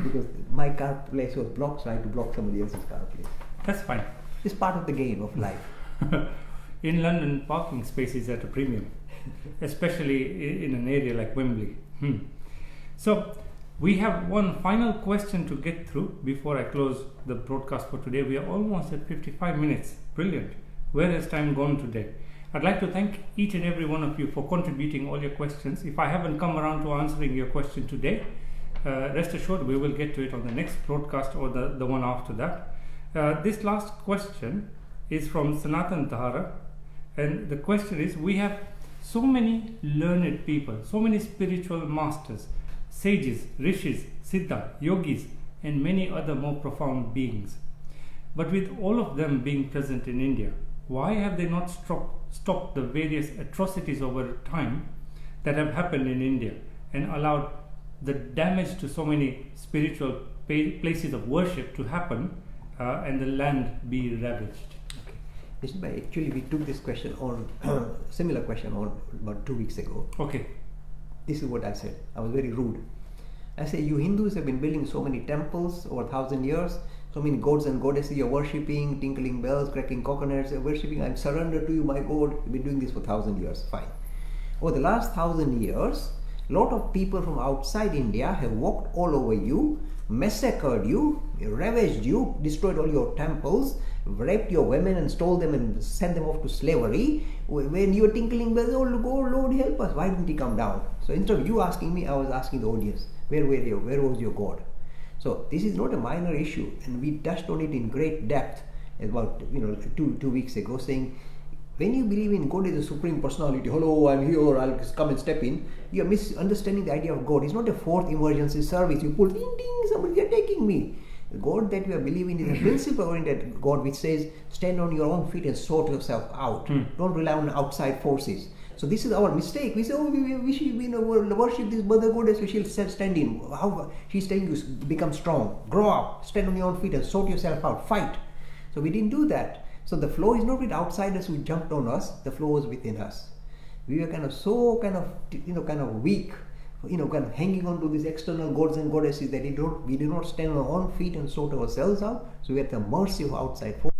Because my car place was blocked, so I had to block somebody else's car place. That's fine. It's part of the game of life. In London, parking space is at a premium, especially in an area like Wembley. So, we have one final question to get through before I close the broadcast for today. We are almost at 55 minutes. Brilliant. Where has time gone today? I'd like to thank each and every one of you for contributing all your questions. If I haven't come around to answering your question today, rest assured we will get to it on the next broadcast or the one after that. This last question is from Sanatan Tahara, and the question is, we have so many learned people, so many spiritual masters, sages, rishis, siddha, yogis, and many other more profound beings. But with all of them being present in India, why have they not stopped the various atrocities over time that have happened in India and allowed the damage to so many spiritual places of worship to happen and the land be ravaged? Okay. Actually, we took this question on, similar question on about 2 weeks ago. Okay. This is what I said. I was very rude. I say, you Hindus have been building so many temples over 1,000 years, so many gods and goddesses you're worshipping, tinkling bells, cracking coconuts, you're worshipping, I'm surrendered to you, my God. You've been doing this for 1,000 years. Fine. Over the last 1,000 years, a lot of people from outside India have walked all over you, massacred you, ravaged you, destroyed all your temples, raped your women and stole them and sent them off to slavery. When you were tinkling bells, oh Lord help us, why didn't he come down? So instead of you asking me, I was asking the audience, where were you? Where was your God? So this is not a minor issue, and we touched on it in great depth about 2 weeks ago, saying when you believe in God as a supreme personality, hello, I'm here, I'll come and step in, you are misunderstanding the idea of God. It's not a fourth emergency service. You pull, ding ding, somebody's attacking me. The God that we are believing is a principle-oriented God which says, stand on your own feet and sort yourself out. Don't rely on outside forces. So this is our mistake. We say, oh, we should worship this mother goddess, we shall stand in. How? She's telling you, become strong, grow up, stand on your own feet and sort yourself out, fight. So we didn't do that. So the flow is not with outsiders who jumped on us, the flow was within us. We were kind of weak, kind of hanging on to these external gods and goddesses that we did not stand on our own feet and sort ourselves out. So we are at the mercy of outside forces.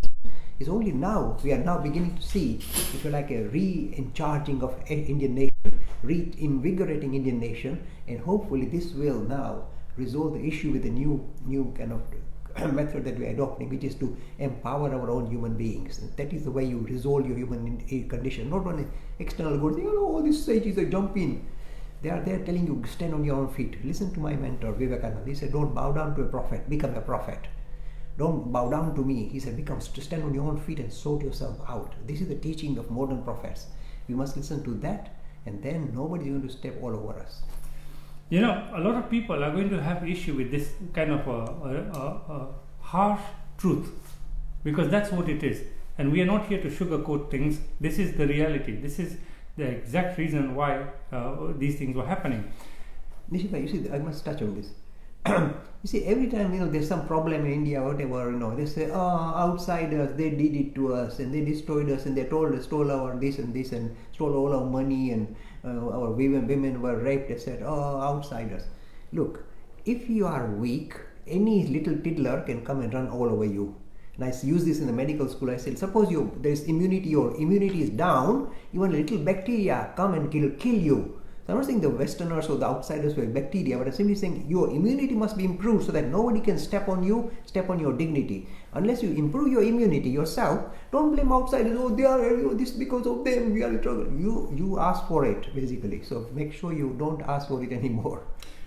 It's only now, we are now beginning to see, if you like, a re-encharging of Indian nation, reinvigorating Indian nation, and hopefully this will now resolve the issue with the new kind of method that we are adopting, which is to empower our own human beings. And that is the way you resolve your human condition, not on external gods, all these sages, they jump in. They are there telling you, stand on your own feet. Listen to my mentor, Vivekananda. He said, don't bow down to a prophet, become a prophet. Don't bow down to me. He said, stand on your own feet and sort yourself out. This is the teaching of modern prophets. We must listen to that, and then nobody is going to step all over us. A lot of people are going to have issue with this kind of a harsh truth, because that's what it is. And we are not here to sugarcoat things. This is the reality. This is the exact reason why these things were happening. Nishiba, you see, I must touch on this. You see, every time there's some problem in India, whatever, they say, outsiders, they did it to us and they destroyed us and they stole our this and stole all our money and our women were raped, etc. Outsiders. Look, if you are weak, any little tiddler can come and run all over you. And I use this in the medical school. I said, suppose there is immunity, your immunity is down, even a little bacteria come and kill you. So I'm not saying the Westerners or the outsiders were bacteria, but I'm simply saying your immunity must be improved so that nobody can step on you, step on your dignity. Unless you improve your immunity yourself, don't blame outsiders. Oh, they are this because of them. We are struggling. You ask for it basically. So make sure you don't ask for it anymore.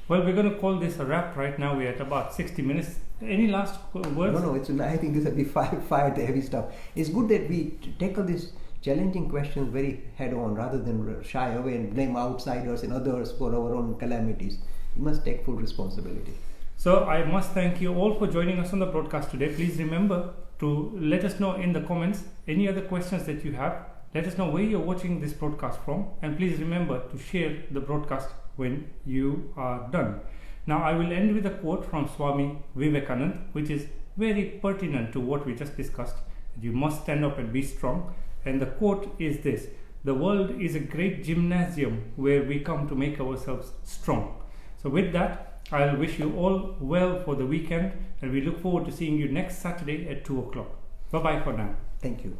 Well, we're going to call this a wrap right now. We're at about 60 minutes. Any last words? No. I think this will be fired the heavy stuff. It's good that we tackle these challenging questions very head on rather than shy away and blame outsiders and others for our own calamities. We must take full responsibility. So I must thank you all for joining us on the broadcast today. Please remember to let us know in the comments any other questions that you have. Let us know where you're watching this broadcast from, and please remember to share the broadcast when you are done. Now I will end with a quote from Swami Vivekananda, which is very pertinent to what we just discussed. You must stand up and be strong. And the quote is this: the world is a great gymnasium where we come to make ourselves strong. So with that, I'll wish you all well for the weekend, and we look forward to seeing you next Saturday at 2 o'clock. Bye bye for now. Thank you.